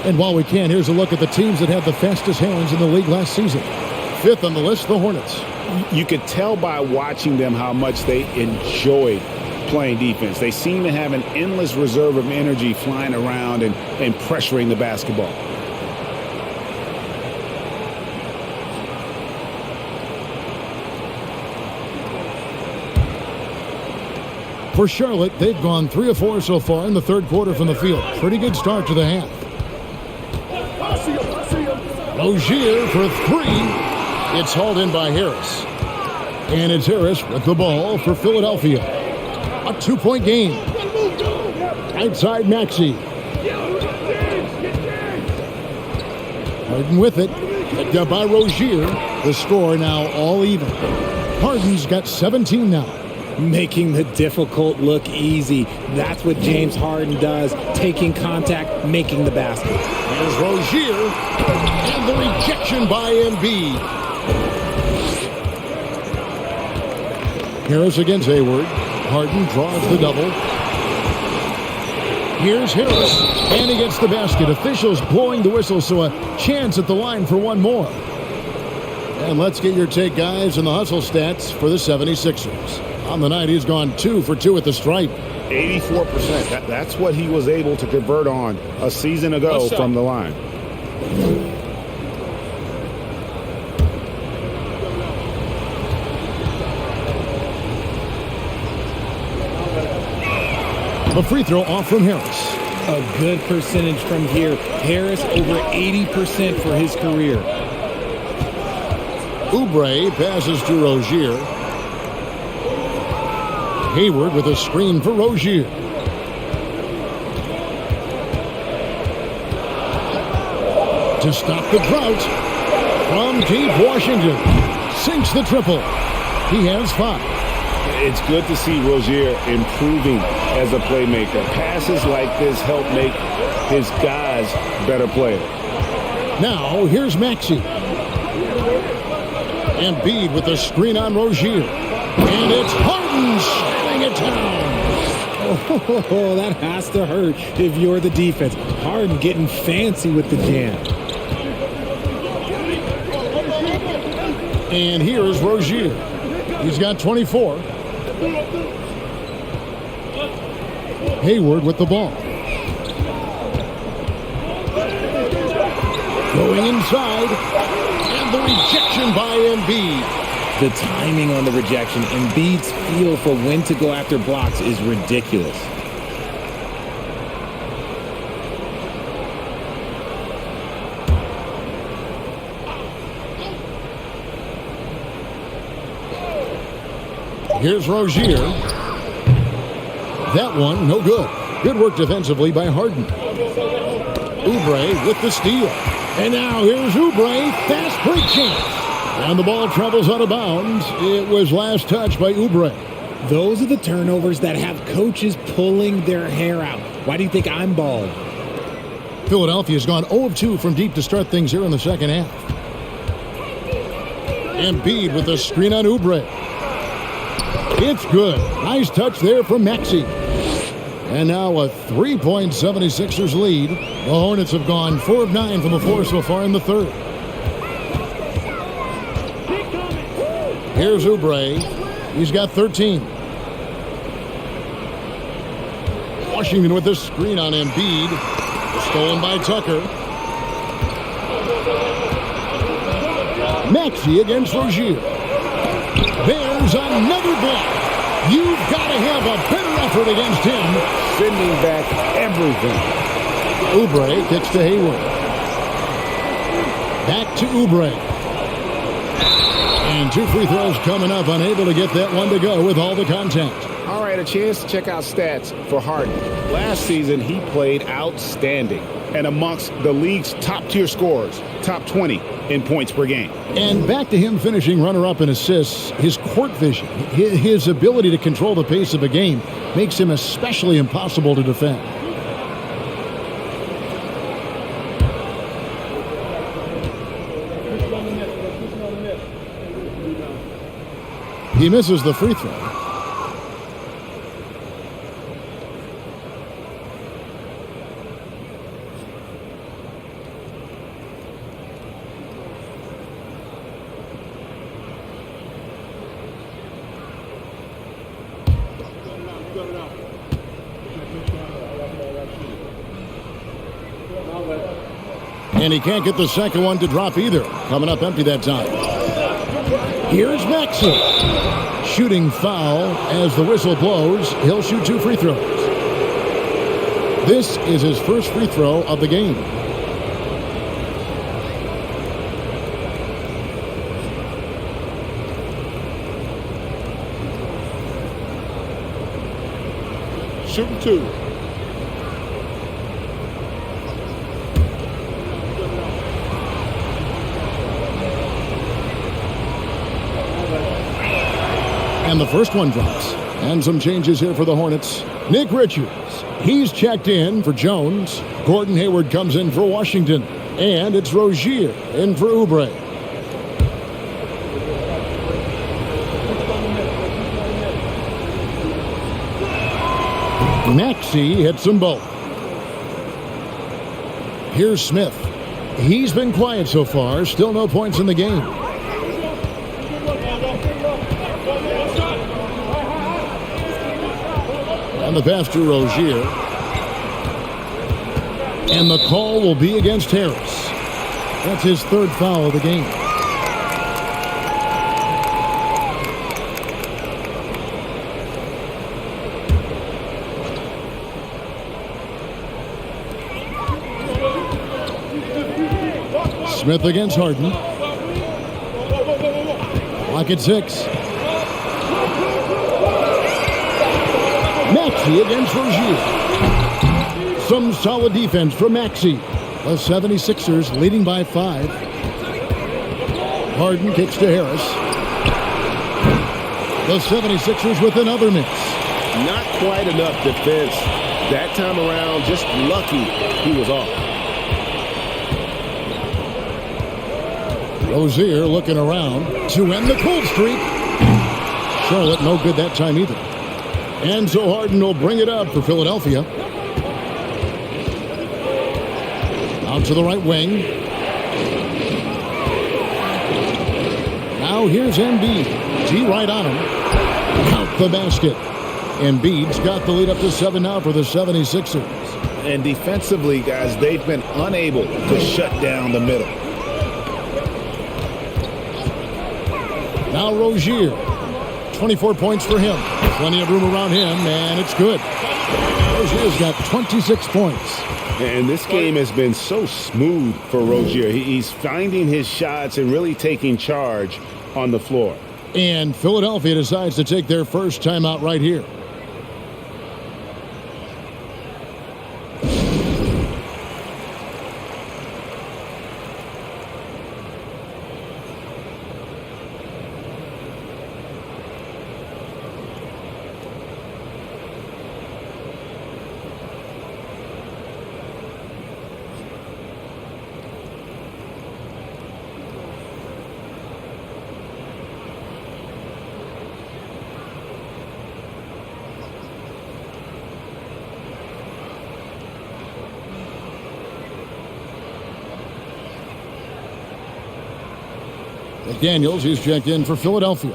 And while we can, here's a look at the teams that had the fastest hands in the league last season. 5th on the list, the Hornets. You could tell by watching them how much they enjoyed playing defense. They seem to have an endless reserve of energy flying around and pressuring the basketball. For Charlotte, they've gone 3 of 4 so far in the third quarter from the field. Pretty good start to the half. Rozier for 3. It's hauled in by Harris. And it's Harris with the ball for Philadelphia. A 2-point game. Right side, Maxey. Harden with it. Picked up by Rozier. The score now all even. Harden's got 17 now. Making the difficult look easy. That's what James Harden does. Taking contact, making the basket. There's Rozier. And the rejection by Embiid. Harris against Hayward. Harden draws the double. Here's Harris. And he gets the basket. Officials blowing the whistle, so a chance at the line for one more. And let's get your take, guys, on the hustle stats for the 76ers. On the night, he's gone 2 for 2 at the stripe. 84%. That's what he was able to convert on a season ago from the line. The free throw off from Harris. A good percentage from here. Harris over 80% for his career. Oubre passes to Rozier. Hayward with a screen for Rozier. To stop the drought from deep Washington. Sinks the triple. He has 5. It's good to see Rozier improving as a playmaker. Passes like this help make his guys better players. Now, here's Maxey. Embiid with a screen on Rozier. And it's Harden slamming it down. Oh, that has to hurt if you're the defense. Harden getting fancy with the jam. And here's Rozier. He's got 24. Hayward with the ball. Going inside. And the rejection by Embiid. The timing on the rejection, Embiid's feel for when to go after blocks is ridiculous. Here's Rozier. That one, no good. Good work defensively by Harden. Oubre with the steal. And now here's Oubre. Fast break chance. And the ball travels out of bounds. It was last touched by Oubre. Those are the turnovers that have coaches pulling their hair out. Why do you think I'm bald? Philadelphia's gone 0 of 2 from deep to start things here in the second half. Embiid with a screen on Oubre. It's good. Nice touch there from Maxey. And now a 3-point 76ers lead. The Hornets have gone 4 of 9 from the floor so far in the third. Here's Oubre. He's got 13. Washington with the screen on Embiid. Stolen by Tucker. Maxey against Rozier. There's another block. You've got to have a better effort against him. Sending back everything. Oubre kicks to Hayward. Back to Oubre. And 2 free throws coming up. Unable to get that one to go with all the contact. All right, a chance to check out stats for Harden. Last season, he played outstanding and amongst the league's top-tier scorers, top 20 in points per game. And back to him finishing runner-up in assists, his court vision, his ability to control the pace of a game makes him especially impossible to defend. He misses the free throw. And he can't get the second one to drop either. Coming up empty that time. Here's Maxey. Shooting foul as the whistle blows. He'll shoot 2 free throws. This is his first free throw of the game. Shooting 2. And the first one drops. And some changes here for the Hornets. Nick Richards, he's checked in for Jones. Gordon Hayward comes in for Washington. And it's Rozier in for Oubre. Maxey hits them both. Here's Smith. He's been quiet so far. Still no points in the game. And the pass to Rozier. And the call will be against Harris. That's his 3rd foul of the game. Smith against Harden. Clock at 6. Maxey against Rozier. Some solid defense from Maxey. The 76ers leading by 5. Harden kicks to Harris. The 76ers with another miss. Not quite enough defense. That time around, just lucky he was off. Rozier looking around to end the cold streak. Charlotte no good that time either. And so Harden will bring it up for Philadelphia. Out to the right wing. Now here's Embiid. G right on him. Count the basket. Embiid's got the lead up to 7 now for the 76ers. And defensively, guys, they've been unable to shut down the middle. Now Rozier. 24 points for him. Plenty of room around him, and it's good. Rozier's got 26 points. And this game has been so smooth for Rozier. He's finding his shots and really taking charge on the floor. And Philadelphia decides to take their first timeout right here. Daniels, he's checked in for Philadelphia.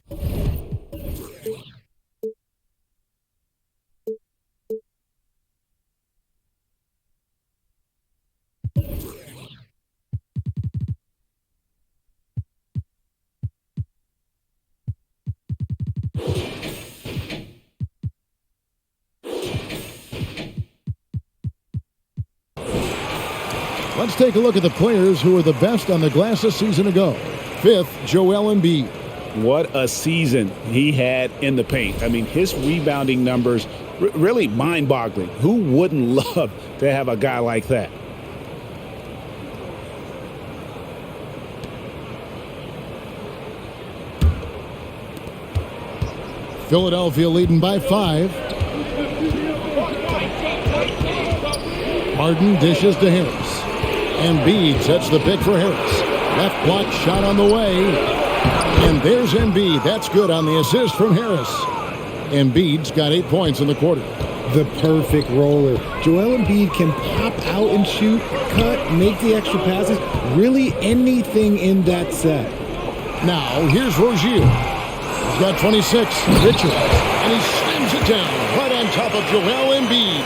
Let's take a look at the players who were the best on the glass a season ago. 5th, Joel Embiid. What a season he had in the paint. I mean, his rebounding numbers, really mind-boggling. Who wouldn't love to have a guy like that? Philadelphia leading by 5. Harden dishes to Harris. Embiid sets the pick for Harris. Left block shot on the way. And there's Embiid. That's good on the assist from Harris. Embiid's got 8 points in the quarter. The perfect roller. Joel Embiid can pop out and shoot, cut, make the extra passes. Really anything in that set. Now, here's Rozier. He's got 26. Richards. And he slams it down right on top of Joel Embiid.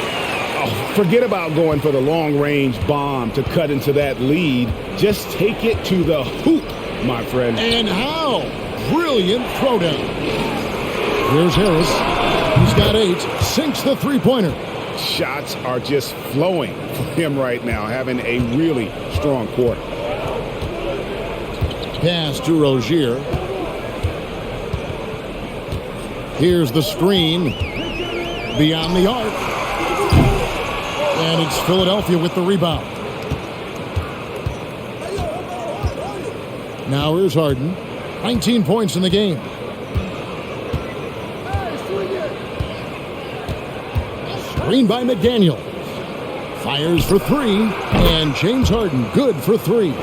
Oh, forget about going for the long-range bomb to cut into that lead. Just take it to the hoop, my friend. And how? Brilliant throwdown. Here's Harris. He's got 8. Sinks the three-pointer. Shots are just flowing for him right now, having a really strong quarter. Pass to Rozier. Here's the screen. Beyond the arc. And it's Philadelphia with the rebound. Now here's Harden. 19 points in the game. Screen by McDaniel. Fires for 3. And James Harden good for 3.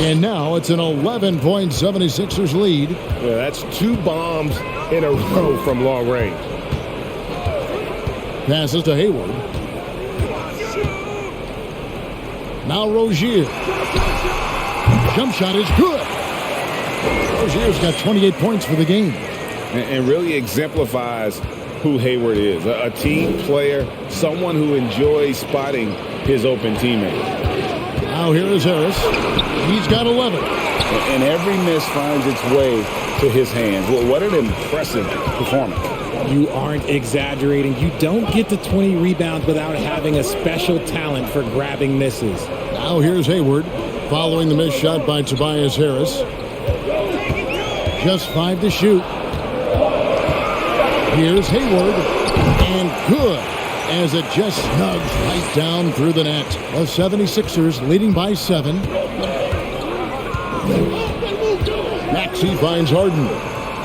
And now it's an 11-point 76ers lead. Yeah, that's 2 bombs in a row from long range. Passes to Hayward. Now Rozier. Jump shot is good. Rozier's got 28 points for the game. And really exemplifies who Hayward is. A team player, someone who enjoys spotting his open teammates. Now here is Harris. He's got 11. And every miss finds its way to his hands. Well, what an impressive performance. You aren't exaggerating. You don't get to 20 rebounds without having a special talent for grabbing misses. Now here's Hayward, following the missed shot by Tobias Harris. Just 5 to shoot. Here's Hayward, and good, as it just snugs right down through the net. The 76ers leading by 7. Maxey finds Harden.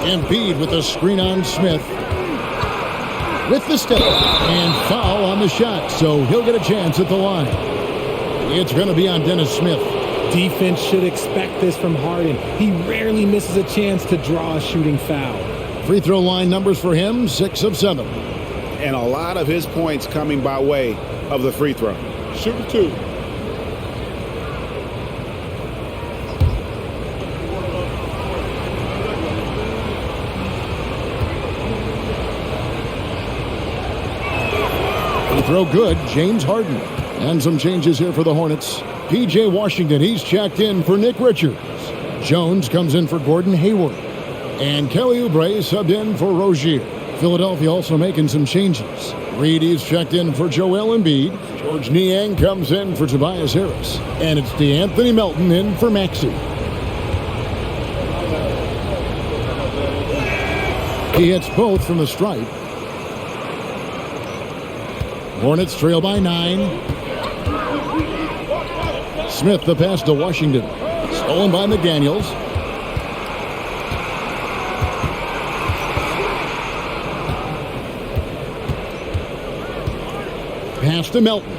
Embiid with a screen on Smith. With the step, and foul on the shot, so he'll get a chance at the line. It's going to be on Dennis Smith. Defense should expect this from Harden. He rarely misses a chance to draw a shooting foul. Free throw line numbers for him, 6 of 7. And a lot of his points coming by way of the free throw. Shooting 2. Free throw good, James Harden. And some changes here for the Hornets. P.J. Washington, he's checked in for Nick Richards. Jones comes in for Gordon Hayward. And Kelly Oubre subbed in for Rozier. Philadelphia also making some changes. Reed is checked in for Joel Embiid. George Niang comes in for Tobias Harris. And it's DeAnthony Melton in for Maxey. He hits both from the stripe. Hornets trail by 9. Smith the pass to Washington. Stolen by McDaniels. Pass to Melton.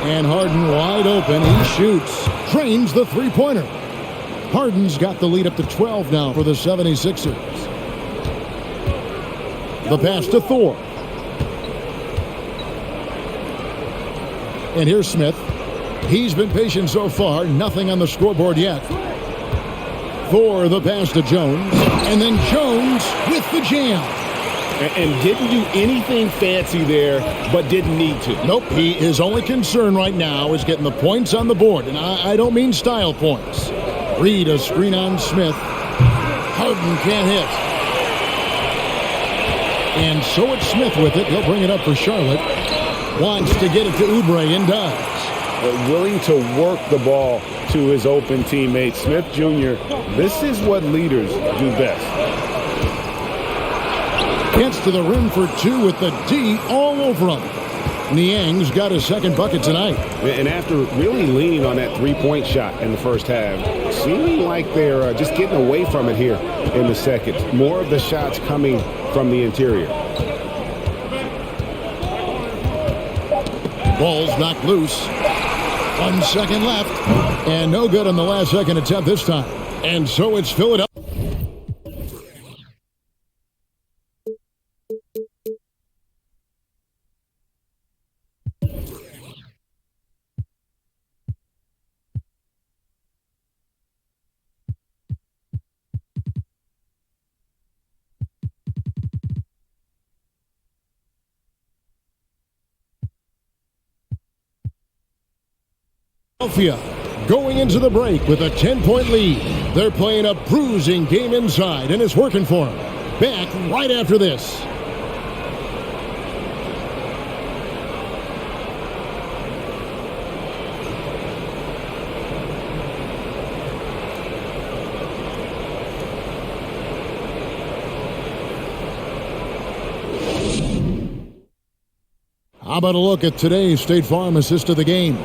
And Harden wide open. He shoots. Drains the three-pointer. Harden's got the lead up to 12 now for the 76ers. The pass to Thor. And here's Smith. He's been patient so far. Nothing on the scoreboard yet. Thor the pass to Jones. And then Jones with the jam. And didn't do anything fancy there, but didn't need to. Nope. His only concern right now is getting the points on the board. And I don't mean style points. Reed a screen on Smith. Harden can't hit. And so it's Smith with it. He'll bring it up for Charlotte. Wants to get it to Oubre and does. Willing to work the ball to his open teammate. Smith Jr., this is what leaders do best. Gets to the rim for 2 with the D all over him. Niang's got his second bucket tonight. And after really leaning on that three-point shot in the first half, seeming like they're just getting away from it here in the second. More of the shots coming from the interior. Ball's knocked loose. 1 second left. And no good on the last second attempt this time. And so it's Philadelphia. Philadelphia going into the break with a 10-point lead. They're playing a bruising game inside, and it's working for them. Back right after this. How about a look at today's State Farm assist of the game?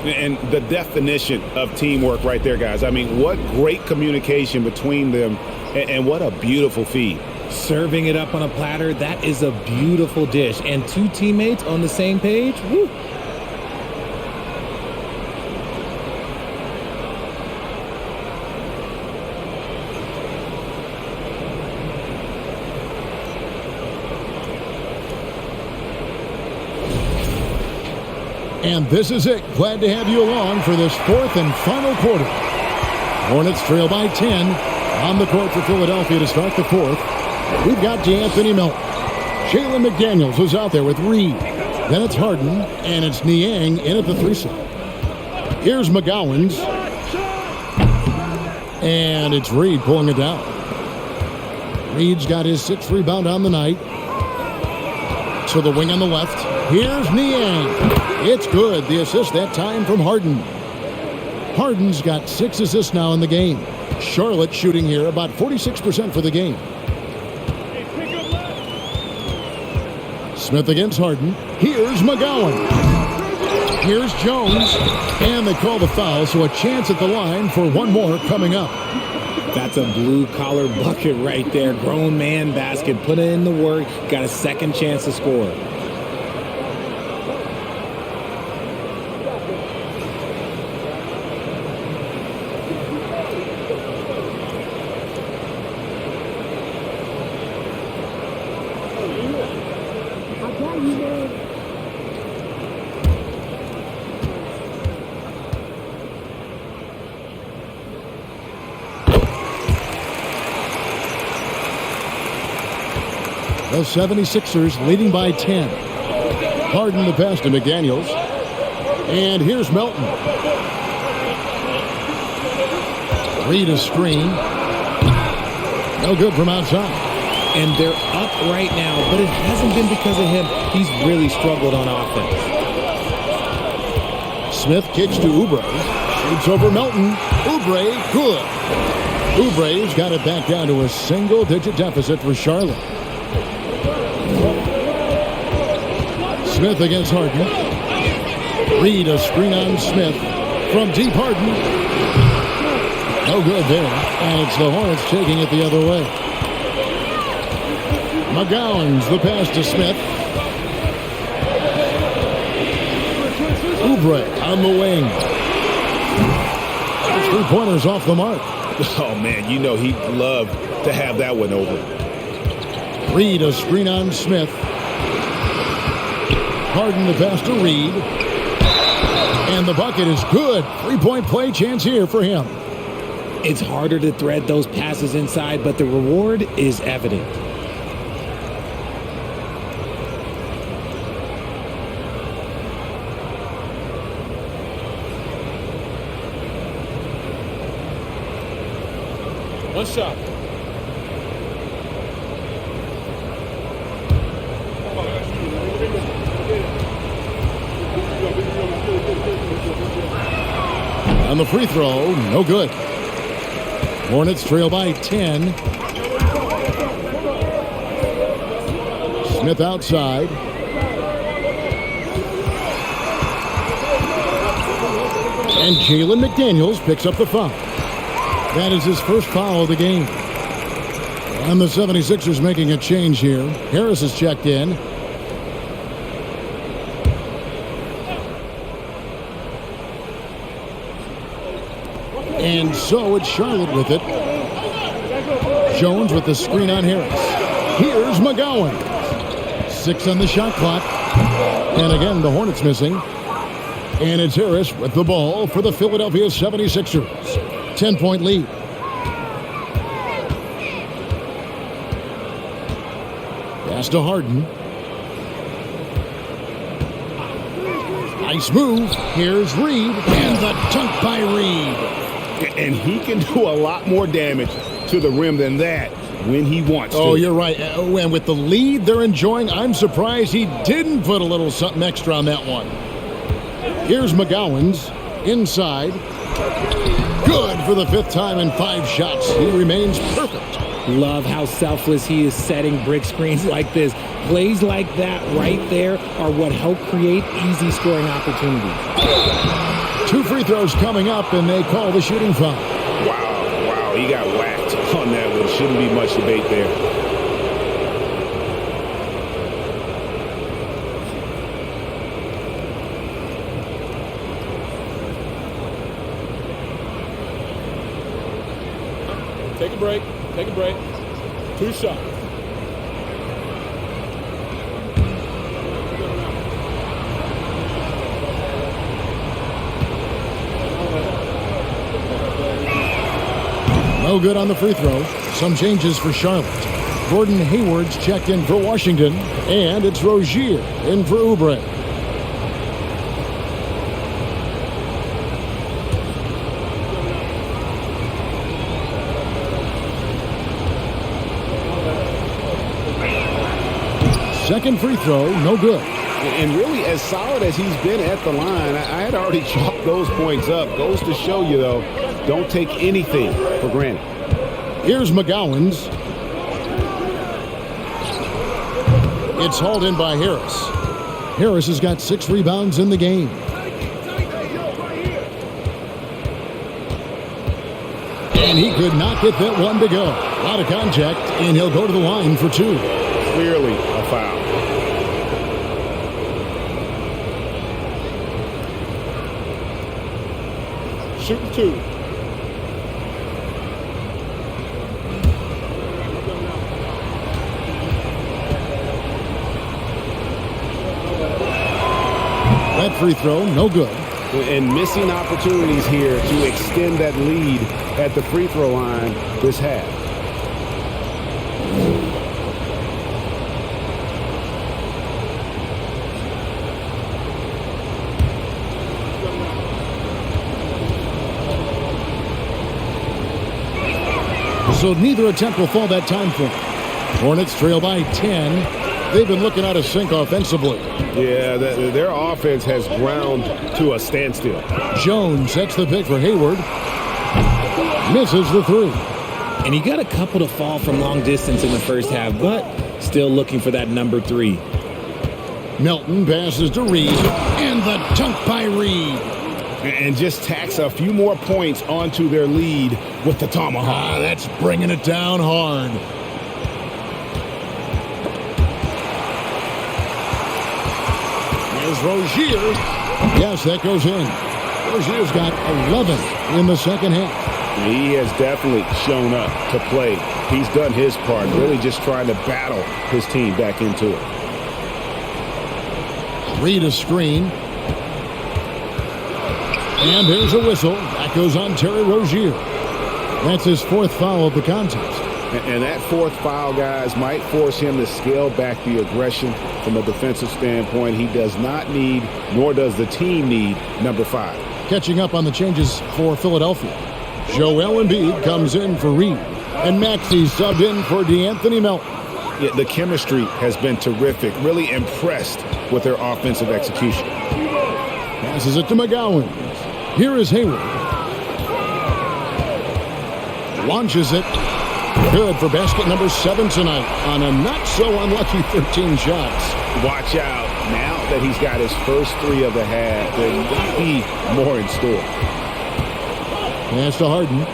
And the definition of teamwork right there, guys. I mean, what great communication between them, and what a beautiful feed. Serving it up on a platter, that is a beautiful dish. And two teammates on the same page, woo. And this is it. Glad to have you along for this fourth and final quarter. Hornets trail by 10 on the court for Philadelphia to start the fourth. We've got D'Anthony Melton. Jalen McDaniels was out there with Reed. Then it's Harden, and it's Niang in at the 3 slot. Here's McGowan's. And it's Reed pulling it down. Reed's got his 6th rebound on the night. To the wing on the left. Here's Niang. It's good. The assist that time from Harden. Harden's got 6 assists now in the game. Charlotte shooting here about 46% for the game. Smith against Harden. Here's McGowan. Here's Jones. And they call the foul, so a chance at the line for one more coming up. That's a blue-collar bucket right there. Grown man basket. Put in the work. Got a second chance to score. The 76ers leading by 10. Harden the pass to McDaniels. And here's Melton. Reed a screen. No good from outside. And they're up right now, but it hasn't been because of him. He's really struggled on offense. Smith kicks to Oubre. Shoots over Melton. Oubre, good. Oubre's got it back down to a single-digit deficit for Charlotte. Smith against Harden. Reed a screen on Smith from deep. Harden. No good there. And it's the Hornets taking it the other way. McGowan's the pass to Smith. Oubre on the wing. 3-pointers off the mark. Oh, man, you know he'd love to have that one over. Reed a screen on Smith. Harden the pass to Reed. And the bucket is good. 3-point play chance here for him. It's harder to thread those passes inside, but the reward is evident. One shot. On the free throw, no good. Hornets trail by 10. Smith outside. And Jalen McDaniels picks up the foul. That is his first foul of the game. And the 76ers making a change here. Harris is checked in. And so it's Charlotte with it. Jones with the screen on Harris. Here's McGowan. 6 on the shot clock. And again, the Hornets missing. And it's Harris with the ball for the Philadelphia 76ers. 10-point lead. Pass to Harden. Nice move. Here's Reed, and the dunk by Reed. And he can do a lot more damage to the rim than that when he wants to. Oh, you're right. And with the lead they're enjoying, I'm surprised he didn't put a little something extra on that one. Here's McGowan's inside. Good for the 5th time in 5 shots. He remains perfect. Love how selfless he is setting brick screens like this. Plays like that right there are what help create easy scoring opportunities. 2 free throws coming up, and they call the shooting foul. Wow, he got whacked on that one. Shouldn't be much debate there. Take a break. 2 shots. No good on the free throw. Some changes for Charlotte. Gordon Hayward's checked in for Washington, and it's Rozier in for Oubre. Second free throw, no good. And really, as solid as he's been at the line, I had already chalked those points up. Goes to show you, though, don't take anything for granted. Here's McGowan's. It's hauled in by Harris. Harris has got 6 rebounds in the game. And he could not get that one to go. A lot of contact, and he'll go to the line for 2. Clearly a foul. Shooting 2. That free throw, no good. And missing opportunities here to extend that lead at the free throw line this half. So neither attempt will fall that time frame. Hornets trail by 10. They've been looking out of sync offensively. Yeah, their offense has ground to a standstill. Jones sets the pick for Hayward. Misses the 3. And he got a couple to fall from long distance in the first half, but still looking for that number 3. Melton passes to Reed, and the dunk by Reed. And just tacks a few more points onto their lead with the tomahawk. That's bringing it down hard. Here's Rozier. Yes, that goes in. Rozier's got 11 in the second half. He has definitely shown up to play. He's done his part, really just trying to battle his team back into it. Reed a screen. And there's a whistle. That goes on Terry Rozier. That's his 4th foul of the contest. And that 4th foul, guys, might force him to scale back the aggression from a defensive standpoint. He does not need, nor does the team need, number 5. Catching up on the changes for Philadelphia. Joel Embiid comes in for Reed. And Maxey subbed in for DeAnthony Melton. Yeah, the chemistry has been terrific. Really impressed with their offensive execution. Passes it to McGowan. Here is Hayward. Launches it. Good for basket number 7 tonight on a not-so-unlucky 13 shots. Watch out. Now that he's got his first 3 of the half, there might be more in store. Pass to Harden.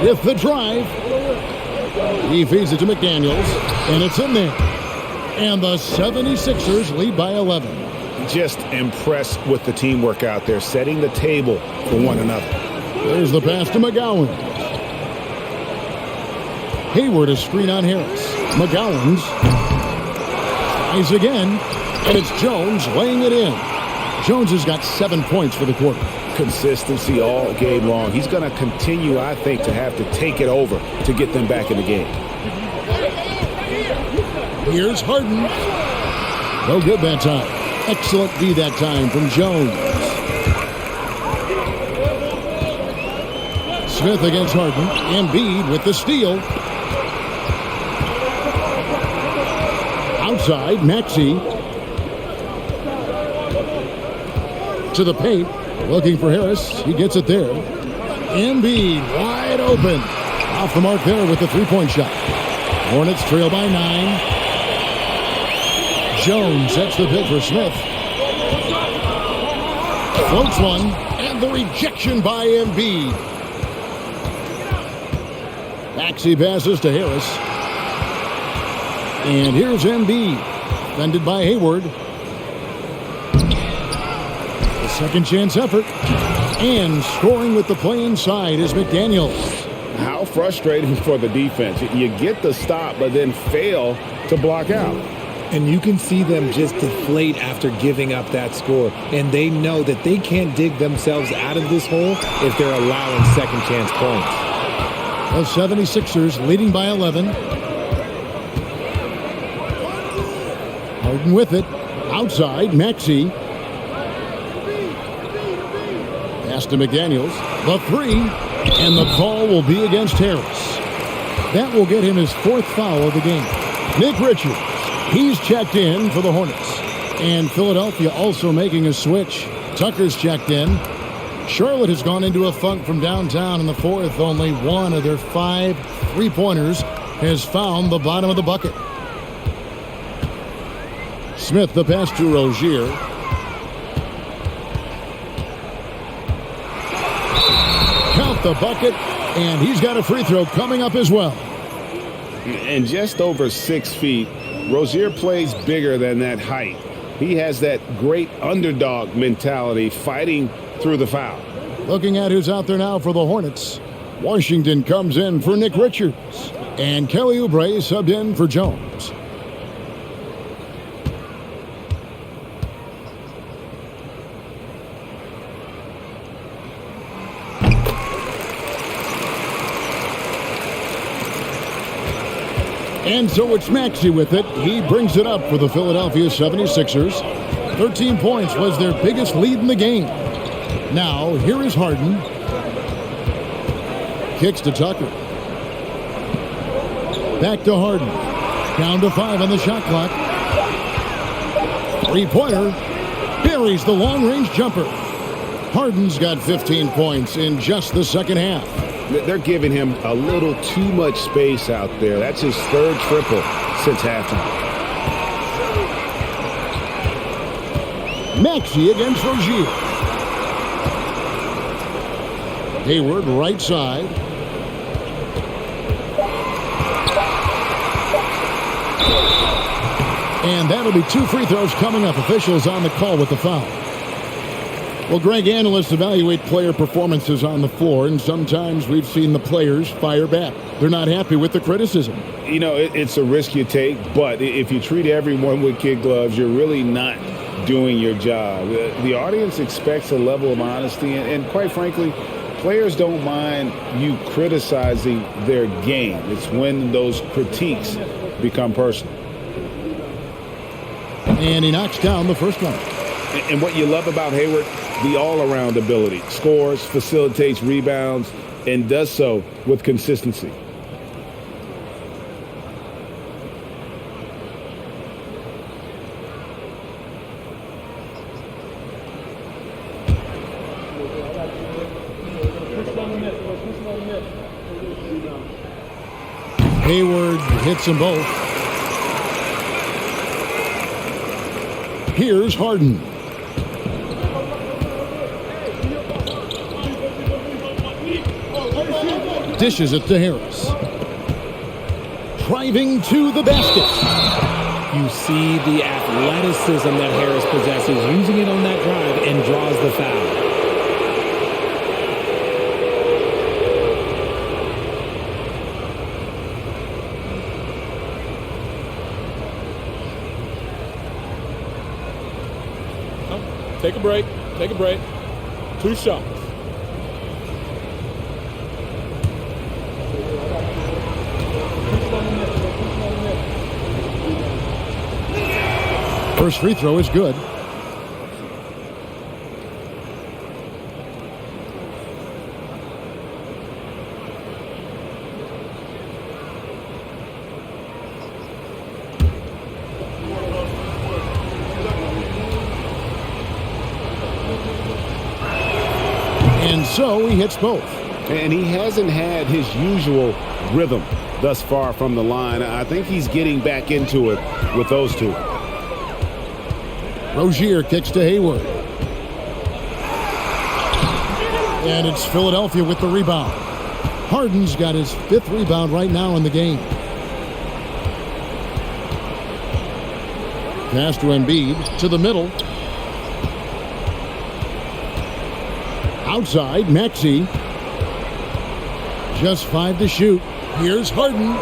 With the drive. He feeds it to McDaniels, and it's in there. And the 76ers lead by 11. Just impressed with the teamwork out there, setting the table for one another. There's the pass to McGowan. Hayward a screen on Harris. McGowan's tries again, and it's Jones laying it in. Jones has got 7 points for the quarter. Consistency all game long. He's going to continue, I think, to have to take it over to get them back in the game. Here's Harden. No good that time. Excellent D that time from Jones. Smith against Harden. Embiid with the steal. Outside, Maxey. To the paint. Looking for Harris. He gets it there. Embiid wide open. Off the mark there with the three-point shot. Hornets trail by 9. Jones sets the pick for Smith. Floats one. And the rejection by Embiid. Maxey passes to Harris. And here's Embiid. Defended by Hayward. The second chance effort. And scoring with the play inside is McDaniels. How frustrating for the defense. You get the stop, but then fail to block out. And you can see them just deflate after giving up that score. And they know that they can't dig themselves out of this hole if they're allowing second chance points. The 76ers leading by 11. Harden with it. Outside, Maxey. Pass to McDaniels. The three. And the call will be against Harris. That will get him his fourth foul of the game. Nick Richards. He's checked in for the Hornets. And Philadelphia also making a switch. Tucker's checked in. Charlotte has gone into a funk from downtown in the fourth. Only one of their 5 three-pointers has found the bottom of the bucket. Smith, the pass to Rozier. Count the bucket, and he's got a free throw coming up as well. And just over 6 feet, Rozier plays bigger than that height. He has that great underdog mentality, fighting through the foul. Looking at who's out there now for the Hornets. Washington comes in for Nick Richards. And Kelly Oubre subbed in for Jones. And so it's Maxey with it. He brings it up for the Philadelphia 76ers. 13 points was their biggest lead in the game. Now, here is Harden. Kicks to Tucker. Back to Harden. Down to 5 on the shot clock. Three-pointer. Buries the long-range jumper. Harden's got 15 points in just the second half. They're giving him a little too much space out there. That's his third triple since halftime. Maxey against Rozier. Hayward right side. And that'll be 2 free throws coming up. Officials on the call with the foul. Well, Greg, analysts evaluate player performances on the floor, and sometimes we've seen the players fire back. They're not happy with the criticism. You know, it's a risk you take, but if you treat everyone with kid gloves, you're really not doing your job. The audience expects a level of honesty, and quite frankly, players don't mind you criticizing their game. It's when those critiques become personal. And he knocks down the first one. And what you love about Hayward, the all-around ability. Scores, facilitates, rebounds, and does so with consistency. Hayward hits them both. Here's Harden. Dishes it to Harris. Driving to the basket. You see the athleticism that Harris possesses, using it on that drive, and draws the foul. Take a break. Take a break. 2 shots. First free throw is good. And so he hits both. And he hasn't had his usual rhythm thus far from the line. I think he's getting back into it with those two. Rozier kicks to Hayward. And it's Philadelphia with the rebound. Harden's got his 5th rebound right now in the game. Pass to Embiid to the middle. Outside, Maxey. Just 5 to shoot. Here's Harden.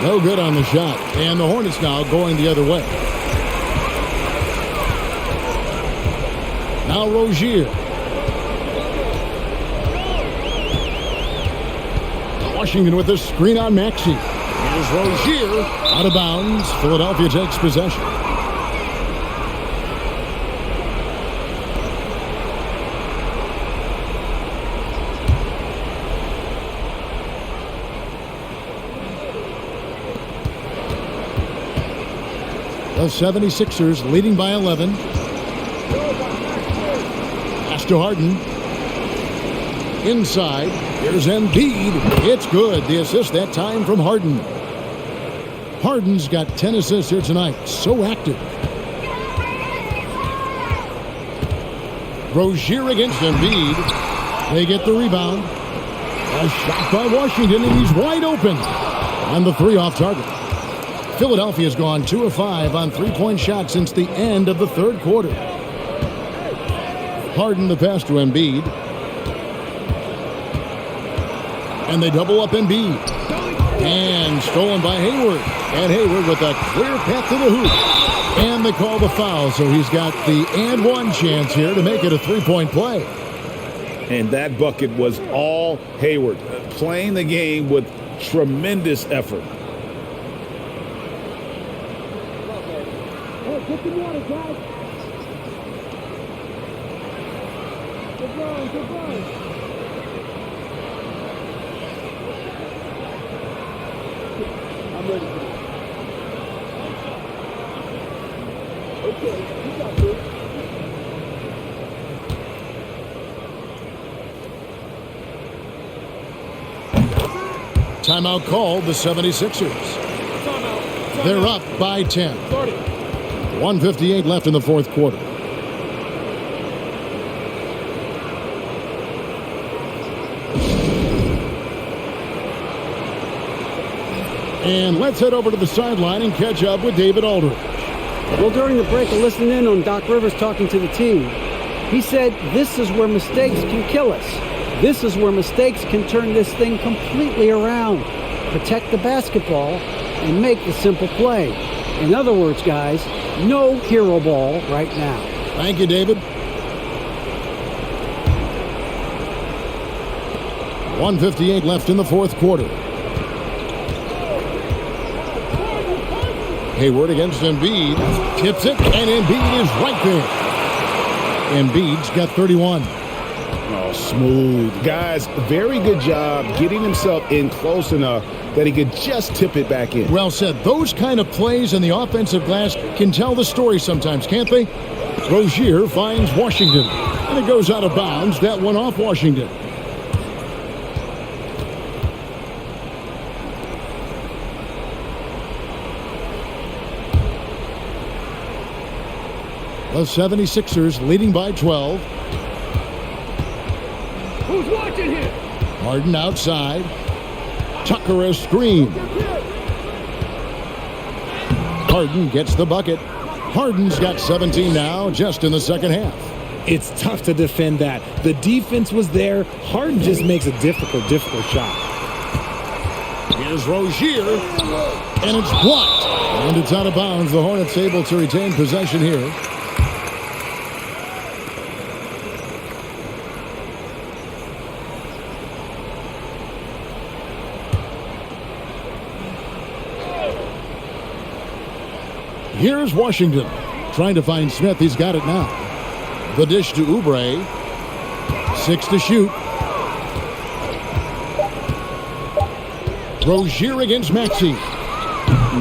No good on the shot. And the Hornets now going the other way. Now Rozier. Washington with the screen on Maxey. Here's Rozier. Out of bounds. Philadelphia takes possession. The 76ers leading by 11. Pass to Harden. Inside. Here's Embiid. It's good. The assist that time from Harden. Harden's got 10 assists here tonight. So active. Rozier against Embiid. They get the rebound. A shot by Washington, and he's wide open. On the 3 off target. Philadelphia's gone 2 of 5 on 3-point shots since the end of the 3rd quarter. Harden the pass to Embiid. And they double up Embiid. And stolen by Hayward. And Hayward with a clear path to the hoop. And they call the foul, so he's got the and one chance here to make it a 3-point play. And that bucket was all Hayward, playing the game with tremendous effort. Get the water, guys. Good run, good run. I'm ready for it. Okay, you got this. Timeout called the 76ers. They're up by 10. 1:58 left in the 4th quarter. And let's head over to the sideline and catch up with David Aldridge. Well, during the break, I listened in on Doc Rivers talking to the team. He said, this is where mistakes can kill us. This is where mistakes can turn this thing completely around. Protect the basketball and make the simple play. In other words, guys, no hero ball right now. Thank you, David. 1:58 left in the 4th quarter. Hayward against Embiid. Tips it, and Embiid is right there. Embiid's got 31. Oh, smooth. Guys, very good job getting himself in close enough that he could just tip it back in. Well said. Those kind of plays in the offensive glass can tell the story sometimes, can't they? Rozier finds Washington, and it goes out of bounds. That one off Washington. The 76ers leading by 12. Who's watching here? Harden outside. Tucker a screen. Harden gets the bucket. Harden's got 17 now, just in the second half. It's tough to defend that. The defense was there. Harden just makes a difficult shot. Here's Rozier, and it's blocked. And it's out of bounds. The Hornets able to retain possession here. Here's Washington trying to find Smith. He's got it now. The dish to Oubre. 6 to shoot. Rozier against Maxey.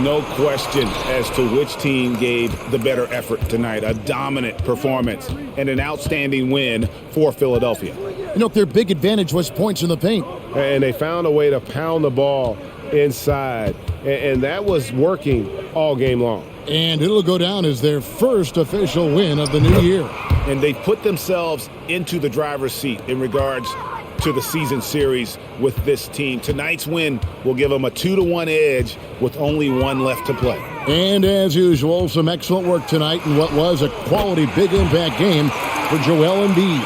No question as to which team gave the better effort tonight. A dominant performance and an outstanding win for Philadelphia. You know, their big advantage was points in the paint. And they found a way to pound the ball inside. And that was working all game long. And it'll go down as their first official win of the new year. And they put themselves into the driver's seat in regards to the season series with this team. Tonight's win will give them a 2-1 edge with only one left to play. And as usual, some excellent work tonight in what was a quality big impact game for Joel Embiid.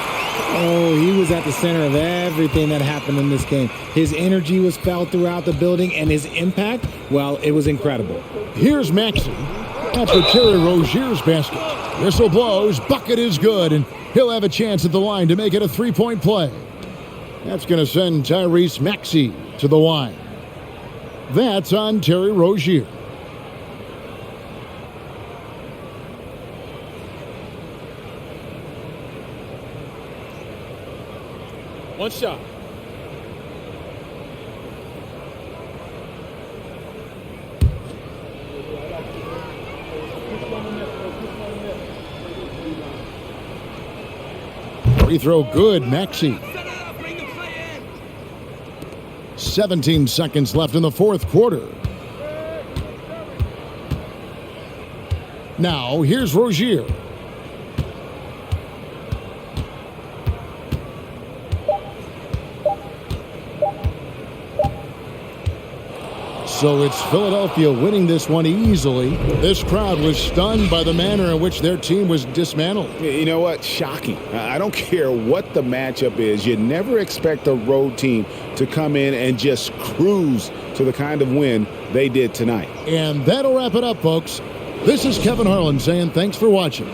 Oh, he was at the center of everything that happened in this game. His energy was felt throughout the building, and his impact, well, it was incredible. Here's Maxey after Terry Rozier's basket. Whistle blows, bucket is good, and he'll have a chance at the line to make it a three-point play. That's going to send Tyrese Maxey to the line. That's on Terry Rozier. One shot. Free throw good, Maxey. 17 seconds left in the fourth quarter. Now, here's Rozier. So it's Philadelphia winning this one easily. This crowd was stunned by the manner in which their team was dismantled. You know what? Shocking. I don't care what the matchup is. You never expect a road team to come in and just cruise to the kind of win they did tonight. And that'll wrap it up, folks. This is Kevin Harlan saying thanks for watching.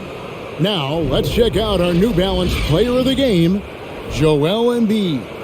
Now, let's check out our New Balance player of the game, Joel Embiid.